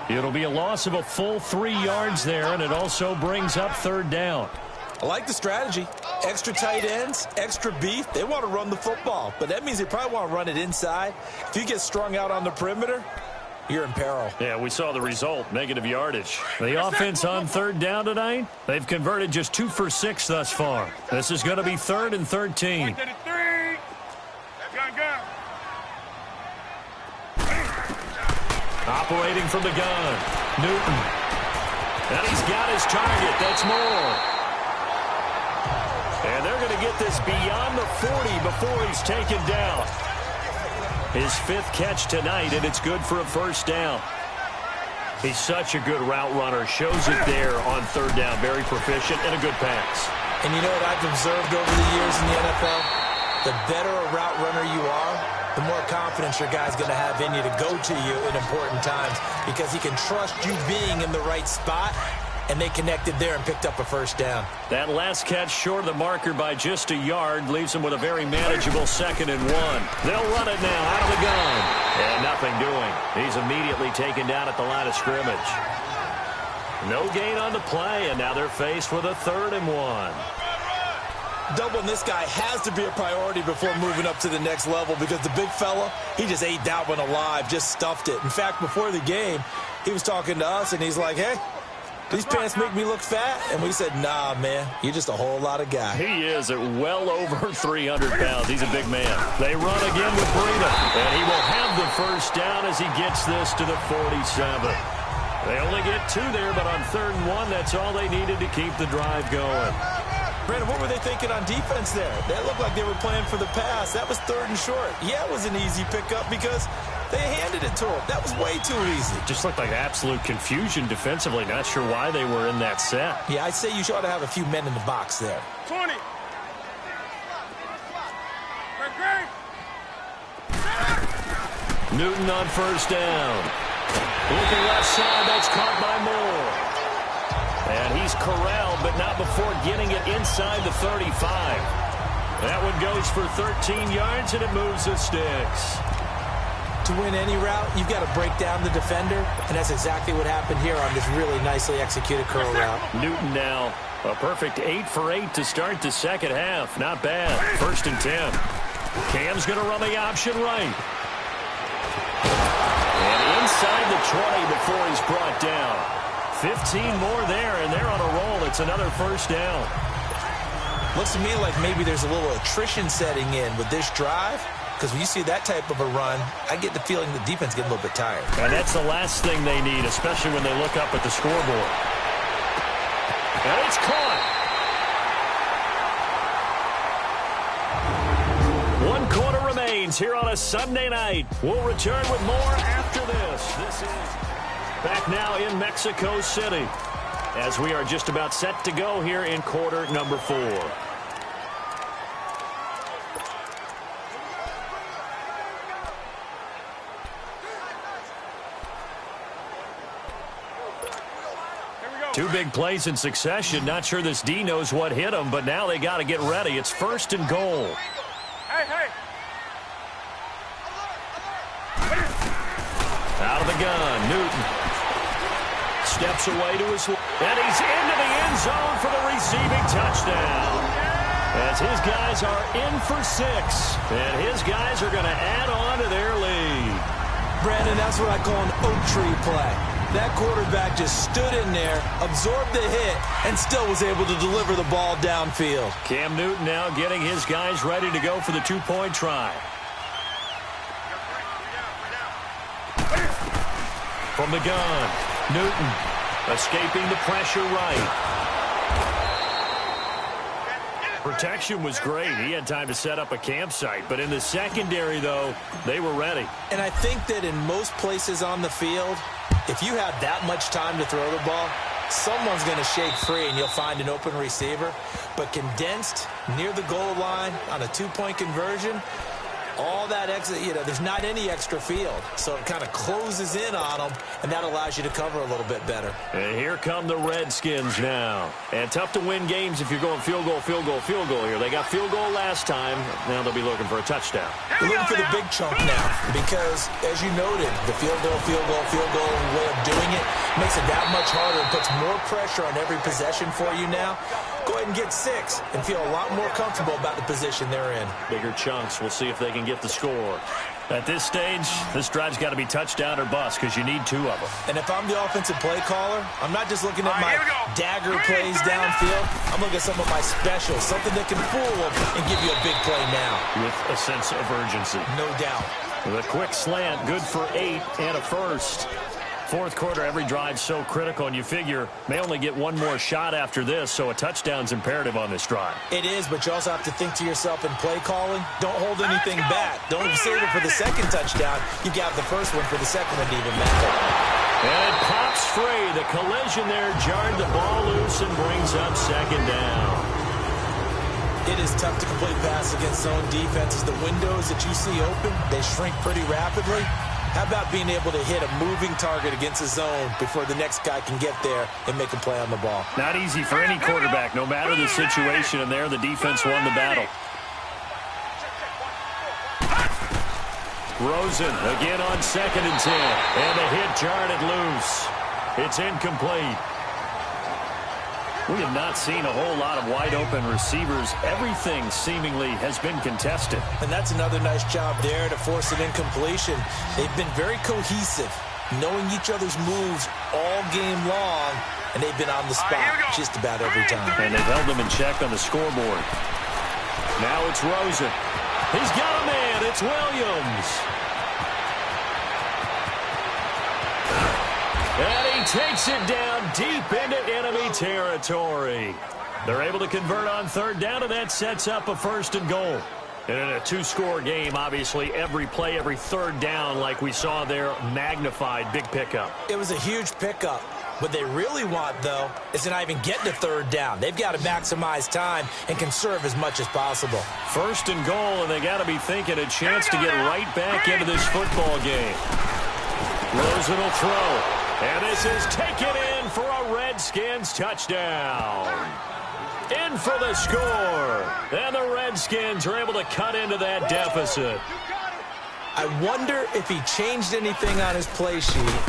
It'll be a loss of a full 3 yards there, and it also brings up third down. I like the strategy. Extra tight ends, extra beef. They want to run the football, but that means they probably want to run it inside. If you get strung out on the perimeter, you're in peril. Yeah, we saw the result, negative yardage. The offense on third down tonight, they've converted just 2 for 6 thus far. This is going to be 3rd and 13. Operating from the gun, Newton. And he's got his target. That's more. And they're going to get this beyond the 40 before he's taken down. His 5th catch tonight, and it's good for a first down. He's such a good route runner. Shows it there on third down. Very proficient and a good pass. And you know what I've observed over the years in the NFL? The better a route runner you are, the more confidence your guy's going to have in you to go to you in important times because he can trust you being in the right spot. And they connected there and picked up a first down. That last catch short of the marker by just a yard leaves them with a very manageable 2nd and 1. They'll run it now out of the gun. And nothing doing. He's immediately taken down at the line of scrimmage. No gain on the play, and now they're faced with a 3rd and 1. Doubling this guy has to be a priority before moving up to the next level because the big fella, he just ate that one alive, just stuffed it. In fact, before the game, he was talking to us, and he's like, hey, these pants make me look fat. And we said, nah, man, you're just a whole lot of guy. He is at well over 300 pounds. He's a big man. They run again with Breida. And he will have the first down as he gets this to the 47. They only get 2 there, but on 3rd and 1, that's all they needed to keep the drive going. Brandon, what were they thinking on defense there? They looked like they were playing for the pass. That was 3rd and short. Yeah, it was an easy pickup because they handed it to him. That was way too easy. Just looked like absolute confusion defensively. Not sure why they were in that set. Yeah, I'd say you ought to have a few men in the box there. 20. Newton on first down. Looking left side, that's caught by Moore. And he's corralled, but not before getting it inside the 35. That one goes for 13 yards, and it moves the sticks. To win any route, you've got to break down the defender, and that's exactly what happened here on this really nicely executed curl route. Newton now, a perfect 8 for 8 to start the second half. Not bad. 1st and 10. Cam's going to run the option right. And inside the 20 before he's brought down. 15 more there, and they're on a roll. It's another first down. Looks to me like maybe there's a little attrition setting in with this drive. Because when you see that type of a run, I get the feeling the defense get a little bit tired. And that's the last thing they need, especially when they look up at the scoreboard. And it's caught. 1 quarter remains here on a Sunday night. We'll return with more after this. This is back now in Mexico City as we are just about set to go here in quarter number 4. Here we go. Two big plays in succession. Not sure this D knows what hit him, but now they got to get ready. It's 1st and goal. Hey. Out of the gun, Newton steps away to his, and he's into the end zone for the receiving touchdown. As his guys are in for 6, and his guys are going to add on to their lead. Brandon, that's what I call an oak tree play. That quarterback just stood in there, absorbed the hit, and still was able to deliver the ball downfield. Cam Newton now getting his guys ready to go for the 2-point try. From the gun, Newton escaping the pressure right. Protection was great. He had time to set up a campsite. But in the secondary, though, they were ready. And I think that in most places on the field, if you have that much time to throw the ball, someone's going to shake free and you'll find an open receiver. But condensed near the goal line on a 2-point conversion, all that extra, there's not any extra field. So it kind of closes in on them, and that allows you to cover a little bit better. And here come the Redskins now. And tough to win games if you're going field goal here. They got field goal last time. Now they'll be looking for a touchdown. They're looking for the big chunk now because, as you noted, the field goal way of doing it makes it that much harder and puts more pressure on every possession for you now. Go ahead and get 6 and feel a lot more comfortable about the position they're in. Bigger chunks. We'll see if they can get the score. At this stage, this drive's got to be touchdown or bust because you need 2 of them. And if I'm the offensive play caller, I'm not just looking at my dagger plays downfield. I'm looking at some of my specials, something that can fool them and give you a big play now. With a sense of urgency. No doubt. With a quick slant, good for 8 and a first. Fourth quarter, every drive's so critical, and you figure may only get one more shot after this, so a touchdown's imperative on this drive. It is, but you also have to think to yourself in play calling, don't hold anything back. Don't save it for the second touchdown. You got the first one for the second one to even matter. And it pops free. The collision there jarred the ball loose and brings up 2nd down. It is tough to complete pass against zone defenses. The windows that you see open, they shrink pretty rapidly. How about being able to hit a moving target against a zone before the next guy can get there and make a play on the ball? Not easy for any quarterback, no matter the situation, and there the defense won the battle. Rosen again on 2nd and 10, and the hit jarred it loose. It's incomplete. We have not seen a whole lot of wide-open receivers. Everything seemingly has been contested. And that's another nice job there to force an incompletion. They've been very cohesive, knowing each other's moves all game long, and they've been on the spot just about every time. And they've held them in check on the scoreboard. Now it's Rosen. He's got a man. It's Williams. And he takes it down deep into enemy territory. They're able to convert on 3rd down, and that sets up a 1st and goal. And in a 2-score game, obviously, every play, every 3rd down, like we saw there, magnified. Big pickup. It was a huge pickup. What they really want, though, is to not even get to 3rd down. They've got to maximize time and conserve as much as possible. 1st and goal, and they got to be thinking a chance to get right back into this football game. Rosen will throw. And this is taken in for a Redskins touchdown. In for the score. And the Redskins are able to cut into that deficit. I wonder if he changed anything on his play sheet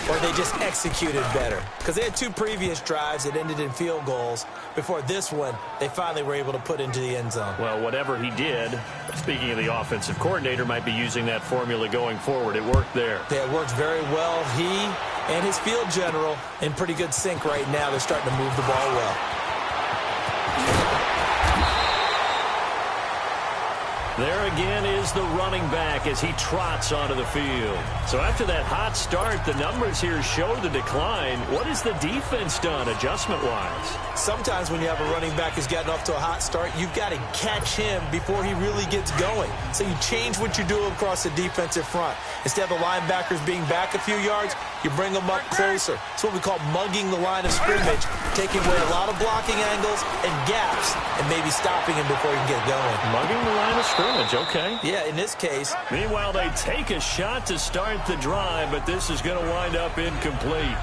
or they just executed better. Because they had 2 previous drives that ended in field goals. Before this one, they finally were able to put into the end zone. Well, whatever he did, speaking of the offensive coordinator, might be using that formula going forward. It worked there. Yeah, it worked very well. He and his field general in pretty good sync right now. They're starting to move the ball well. There again is the running back as he trots onto the field. So after that hot start, the numbers here show the decline. What has the defense done adjustment-wise? Sometimes when you have a running back who's gotten off to a hot start, you've got to catch him before he really gets going. So you change what you do across the defensive front. Instead of the linebackers being back a few yards, you bring them up closer. It's what we call mugging the line of scrimmage, taking away a lot of blocking angles and gaps and maybe stopping him before he can get going. Mugging the line of scrimmage, okay. Yeah, in this case. Meanwhile, they take a shot to start the drive, but this is going to wind up incomplete.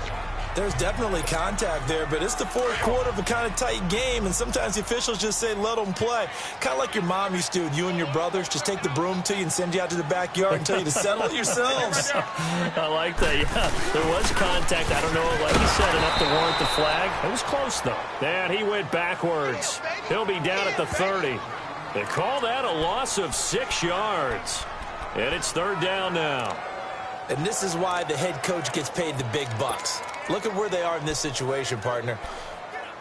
There's definitely contact there, but it's the fourth quarter of a kind of tight game, and sometimes the officials just say, let them play. Kind of like your mom used to do with you and your brothers. Just take the broom to you and send you out to the backyard and tell you to settle it yourselves. I like that, yeah. There was contact. I don't know, like he said, enough to warrant the flag. It was close, though. And he went backwards. He'll be down at the 30. They call that a loss of 6 yards. And it's third down now. And this is why the head coach gets paid the big bucks. Look at where they are in this situation, partner.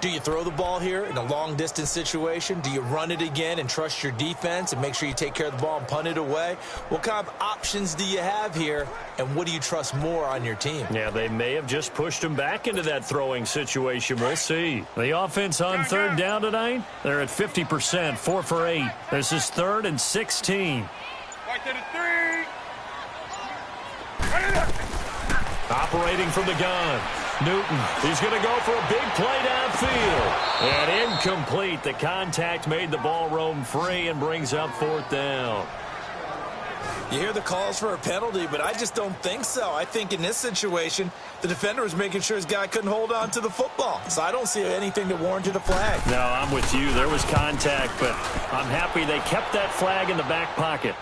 Do you throw the ball here in a long-distance situation? Do you run it again and trust your defense and make sure you take care of the ball and punt it away? What kind of options do you have here, and what do you trust more on your team? Yeah, they may have just pushed him back into that throwing situation. We'll see. The offense on third down tonight, they're at 50%, 4 for 8. This is 3rd and 16. Right to the 3. Operating from the gun. Newton, he's going to go for a big play downfield. And incomplete. The contact made the ball roam free and brings up 4th down. You hear the calls for a penalty, but I just don't think so. I think in this situation, the defender was making sure his guy couldn't hold on to the football. So I don't see anything that warranted a flag. No, I'm with you. There was contact, but I'm happy they kept that flag in the back pocket.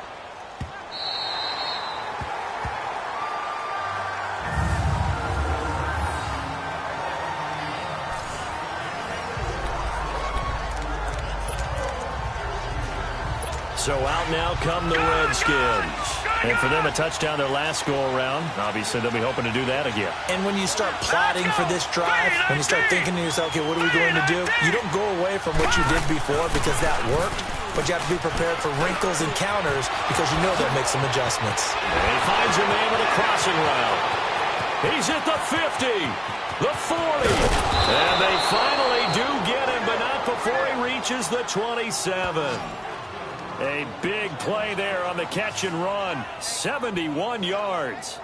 So out now come the Redskins. And for them, a touchdown their last go-around. Obviously, they'll be hoping to do that again. And when you start plotting for this drive, when you start thinking to yourself, okay, what are we going to do? You don't go away from what you did before because that worked, but you have to be prepared for wrinkles and counters because you know they'll make some adjustments. And he finds a man with a crossing route. He's at the 50, the 40. And they finally do get him, but not before he reaches the 27. A big play there on the catch and run. 71 yards.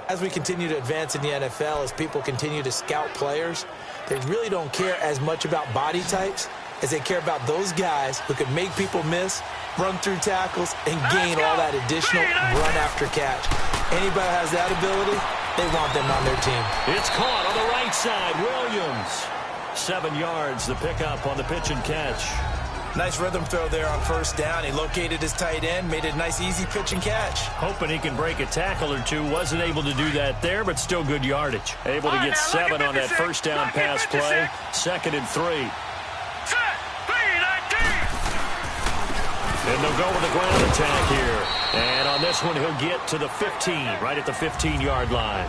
As we continue to advance in the NFL, as people continue to scout players, they really don't care as much about body types as they care about those guys who can make people miss, run through tackles, and gain all that additional run after catch. Anybody who has that ability, they want them on their team. It's caught on the right side. Williams. 7 yards, the pickup on the pitch and catch. Nice rhythm throw there on first down. He located his tight end, made it a nice, easy pitch and catch. Hoping he can break a tackle or two. Wasn't able to do that there, but still good yardage. Able to get 7 on that first down pass play. 2nd and 3. And they'll go with the ground attack here. And on this one, he'll get to the 15, right at the 15-yard line.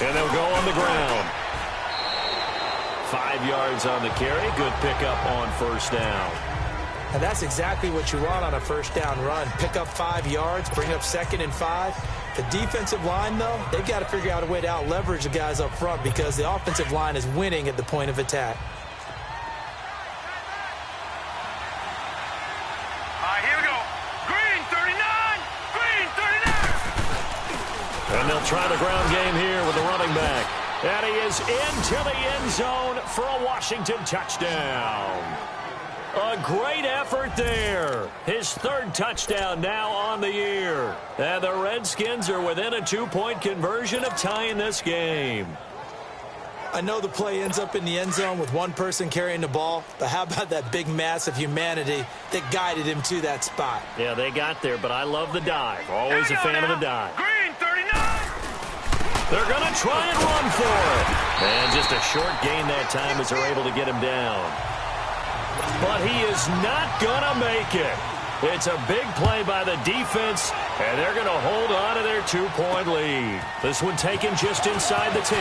And they'll go on the ground. 5 yards on the carry. Good pickup on first down. And that's exactly what you want on a first down run. Pick up 5 yards, bring up 2nd and 5. The defensive line, though, they've got to figure out a way to out-leverage the guys up front because the offensive line is winning at the point of attack. Here we go. Green 39. Green 39. And they'll try the ground game here with the running back. And he is into the end zone for a Washington touchdown. A great effort there. His 3rd touchdown now on the year. And the Redskins are within a 2-point conversion of tying this game. I know the play ends up in the end zone with one person carrying the ball, but how about that big mass of humanity that guided him to that spot? Yeah, they got there, but I love the dive. Always a fan of the dive. Green 39. They're going to try and run for it. And just a short gain that time as they're able to get him down. But he is not going to make it. It's a big play by the defense, and they're going to hold on to their 2-point lead. This one taken just inside the 10.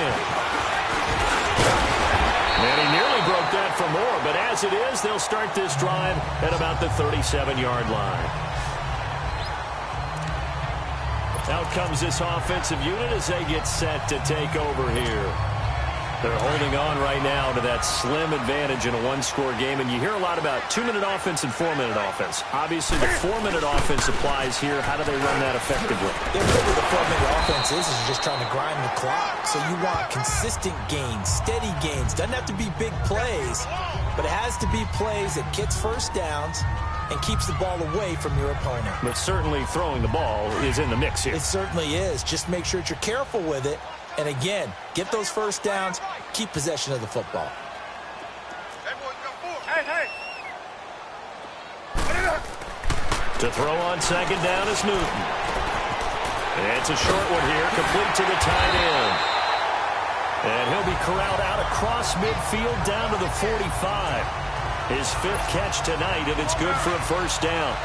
And he nearly broke that for more, but as it is, they'll start this drive at about the 37-yard line. Out comes this offensive unit as they get set to take over here. They're holding on right now to that slim advantage in a one-score game, and you hear a lot about 2-minute offense and 4-minute offense. Obviously, the 4-minute offense applies here. How do they run that effectively? Yeah, really the 4-minute offense is just trying to grind the clock. So you want consistent gains, steady gains. Doesn't have to be big plays, but it has to be plays that gets first downs and keeps the ball away from your opponent. But certainly throwing the ball is in the mix here. It certainly is. Just make sure that you're careful with it. And again, get those first downs, keep possession of the football. Hey. To throw on second down is Newton. It's a short one here, complete to the tight end. And he'll be corralled out across midfield down to the 45. His 5th catch tonight, and it's good for a first down.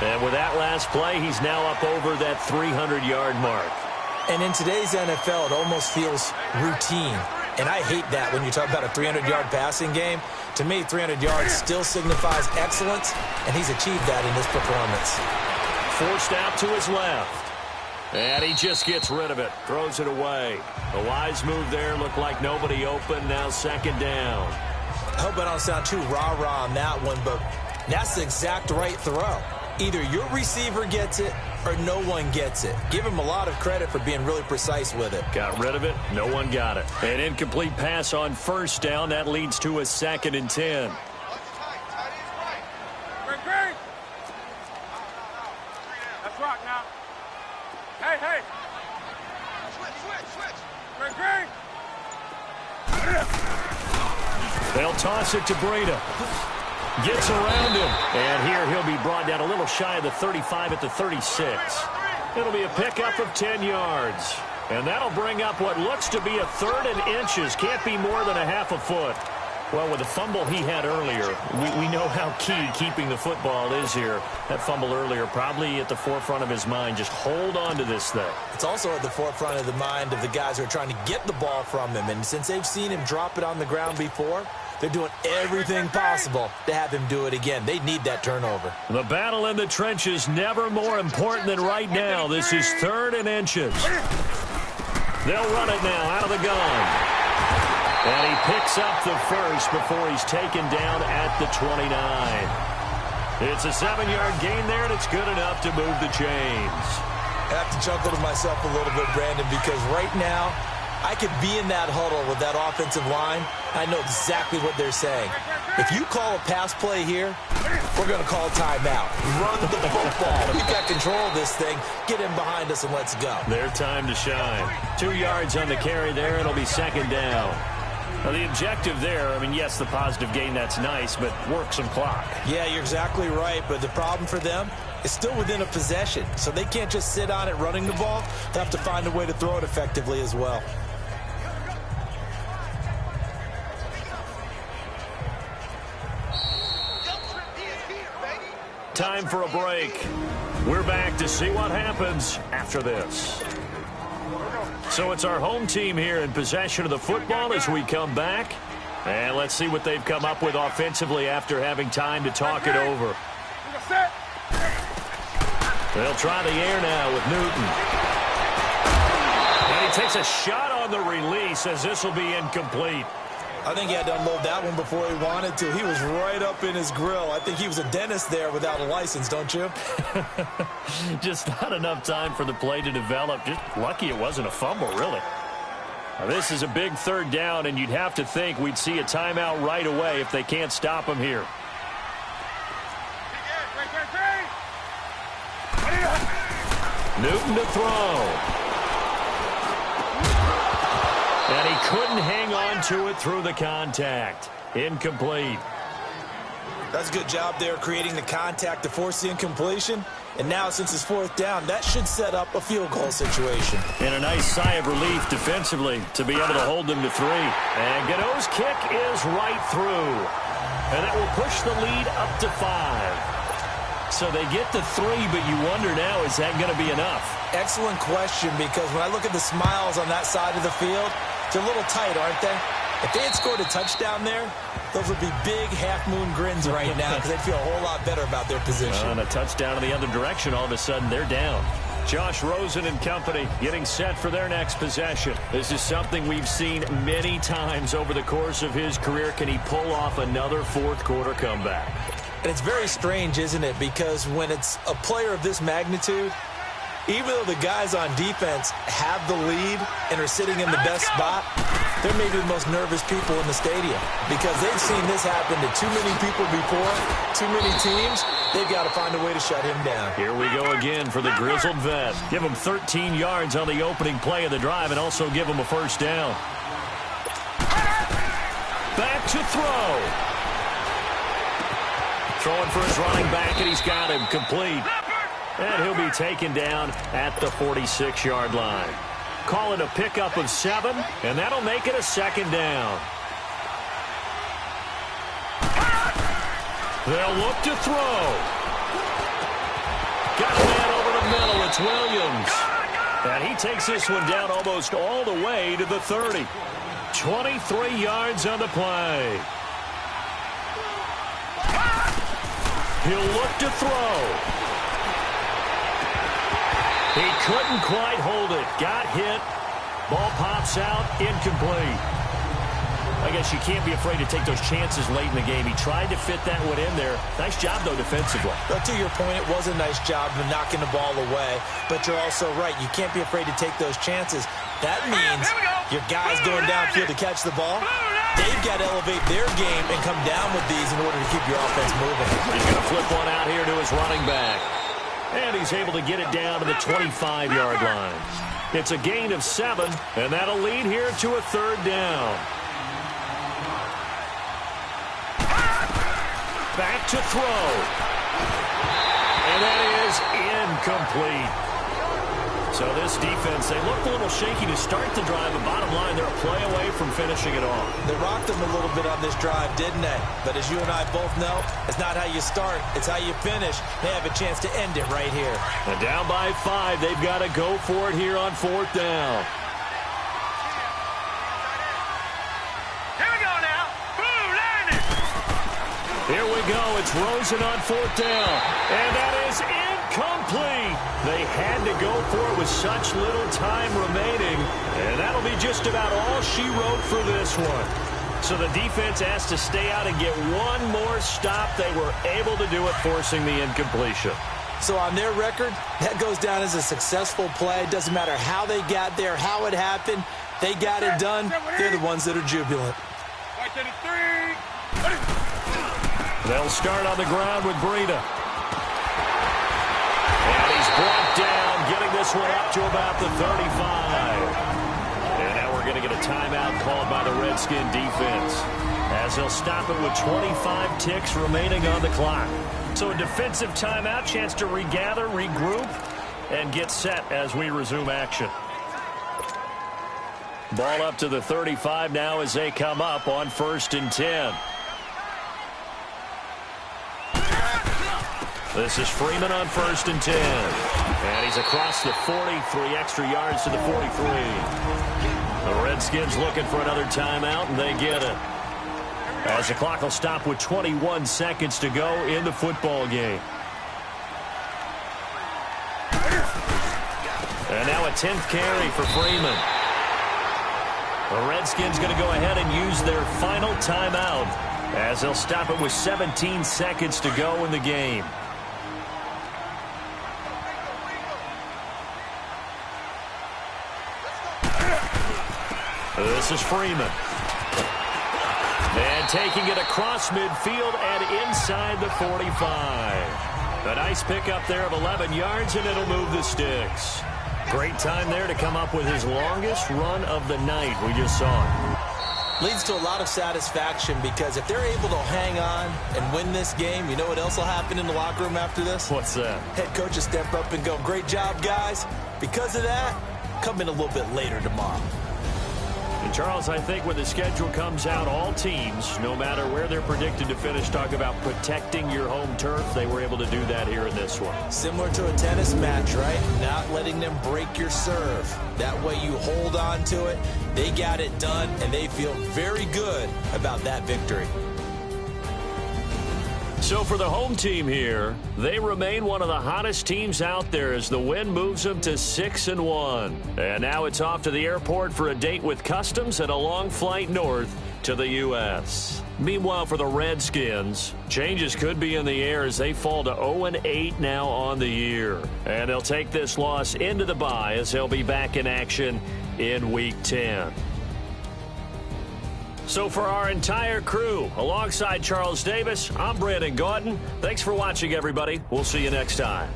And with that last play, he's now up over that 300-yard mark. And in today's NFL, it almost feels routine. And I hate that when you talk about a 300-yard passing game. To me, 300 yards still signifies excellence, and he's achieved that in this performance. Forced out to his left. And he just gets rid of it, throws it away. A wise move there, looked like nobody open, now second down. I hope I don't sound too rah-rah on that one, but that's the exact right throw. Either your receiver gets it or no one gets it. Give him a lot of credit for being really precise with it. Got rid of it. No one got it. An incomplete pass on first down. That leads to a 2nd and 10. Green. Let's rock now. Hey. Green. They'll toss it to Breda. Gets around him. And here he'll be brought down a little shy of the 35 at the 36. It'll be a pickup of 10 yards. And that'll bring up what looks to be a 3rd and inches. Can't be more than a half a foot. Well, with the fumble he had earlier, we know how key keeping the football is here. That fumble earlier probably at the forefront of his mind. Just hold on to this thing. It's also at the forefront of the mind of the guys who are trying to get the ball from him. And since they've seen him drop it on the ground before, they're doing everything possible to have him do it again. They need that turnover. The battle in the trenches never more important than right now. This is 3rd and inches. They'll run it now out of the gun. And he picks up the first before he's taken down at the 29. It's a 7-yard gain there, and it's good enough to move the chains. I have to chuckle to myself a little bit, Brandon, because right now I could be in that huddle with that offensive line. I know exactly what they're saying. If you call a pass play here, we're going to call timeout. Run the football. We've got control of this thing. Get in behind us and let's go. Their time to shine. 2 yards on the carry there. It'll be second down. Now, the objective there, I mean, yes, the positive gain, that's nice, but work some clock. Yeah, you're exactly right, but the problem for them is still within a possession, so they can't just sit on it running the ball. They have to find a way to throw it effectively as well. Time for a break. We're back to see what happens after this. So it's our home team here in possession of the football as we come back. And let's see what they've come up with offensively after having time to talk it over. They'll try the air now with Newton. And he takes a shot on the release as this will be incomplete. I think he had to unload that one before he wanted to. He was right up in his grill. I think he was a dentist there without a license, don't you? Just not enough time for the play to develop. Just lucky it wasn't a fumble, really. Now, this is a big 3rd down, and you'd have to think we'd see a timeout right away if they can't stop him here. Newton to throw. And he couldn't hang on to it through the contact. Incomplete. That's a good job there creating the contact to force the incompletion. And now, since it's 4th down, that should set up a field goal situation. And a nice sigh of relief defensively to be able to hold them to 3. And Godot's kick is right through. And that will push the lead up to 5. So they get to 3, but you wonder now, is that going to be enough? Excellent question, because when I look at the smiles on that side of the field, they're a little tight, aren't they? If they had scored a touchdown there, those would be big half-moon grins right now because they'd feel a whole lot better about their position. And a touchdown in the other direction, all of a sudden they're down. Josh Rosen and company getting set for their next possession. This is something we've seen many times over the course of his career. Can he pull off another fourth quarter comeback? And it's very strange, isn't it? Because when it's a player of this magnitude, even though the guys on defense have the lead and are sitting in the best spot, they're maybe the most nervous people in the stadium because they've seen this happen to too many people before, too many teams. They've got to find a way to shut him down. Here we go again for the grizzled vet. Give him 13 yards on the opening play of the drive and also give him a first down. Back to throw. Throwing for his running back, and he's got him complete. And he'll be taken down at the 46-yard line. Call it a pickup of 7, and that'll make it a second down. They'll look to throw. Got a man over the middle. It's Williams. And he takes this one down almost all the way to the 30. 23 yards on the play. He'll look to throw. He couldn't quite hold it. Got hit. Ball pops out. Incomplete. I guess you can't be afraid to take those chances late in the game. He tried to fit that one in there. Nice job, though, defensively. Well, to your point, it was a nice job of knocking the ball away. But you're also right. You can't be afraid to take those chances. That means your guys going downfield to catch the ball, they've got to elevate their game and come down with these in order to keep your offense moving. He's going to flip one out here to his running back. And he's able to get it down to the 25-yard line. It's a gain of 7, and that'll lead here to a third down. Back to throw. And that is incomplete. So this defense, they looked a little shaky to start the drive, but bottom line, they're a play away from finishing it off. They rocked them a little bit on this drive, didn't they? But as you and I both know, it's not how you start, it's how you finish. They have a chance to end it right here. And down by 5, they've got to go for it here on fourth down. Here we go now. Boom, landed. Here we go. It's Rosen on fourth down. And that is incomplete. They had to go for it with such little time remaining. And that'll be just about all she wrote for this one. So the defense has to stay out and get one more stop. They were able to do it, forcing the incompletion. So on their record, that goes down as a successful play. It doesn't matter how they got there, how it happened. They got it done. They're the ones that are jubilant. They'll start on the ground with Breida. And he's brought down, getting this one up to about the 35. And now we're going to get a timeout called by the Redskin defense, as they'll stop it with 25 ticks remaining on the clock. So a defensive timeout, chance to regather, regroup, and get set as we resume action. Ball up to the 35 now as they come up on 1st and 10. This is Freeman on 1st and 10. And he's across the 40, 3 extra yards to the 43. The Redskins looking for another timeout, and they get it. As the clock will stop with 21 seconds to go in the football game. And now a 10th carry for Freeman. The Redskins going to go ahead and use their final timeout, as they'll stop it with 17 seconds to go in the game. This is Freeman. And taking it across midfield and inside the 45. A nice pickup there of 11 yards, and it'll move the sticks. Great time there to come up with his longest run of the night. We just saw it. Leads to a lot of satisfaction, because if they're able to hang on and win this game, you know what else will happen in the locker room after this? What's that? Head coach will step up and go, "Great job, guys." Because of that, come in a little bit later tomorrow. And Charles, I think when the schedule comes out, all teams, no matter where they're predicted to finish, talk about protecting your home turf. They were able to do that here in this one. Similar to a tennis match, right? Not letting them break your serve. That way you hold on to it. They got it done, and they feel very good about that victory. So for the home team here, they remain one of the hottest teams out there as the win moves them to 6-1. And now it's off to the airport for a date with Customs and a long flight north to the U.S. Meanwhile, for the Redskins, changes could be in the air as they fall to 0-8 now on the year. And they'll take this loss into the bye as they'll be back in action in Week 10. So for our entire crew, alongside Charles Davis, I'm Brandon Gautin. Thanks for watching, everybody. We'll see you next time.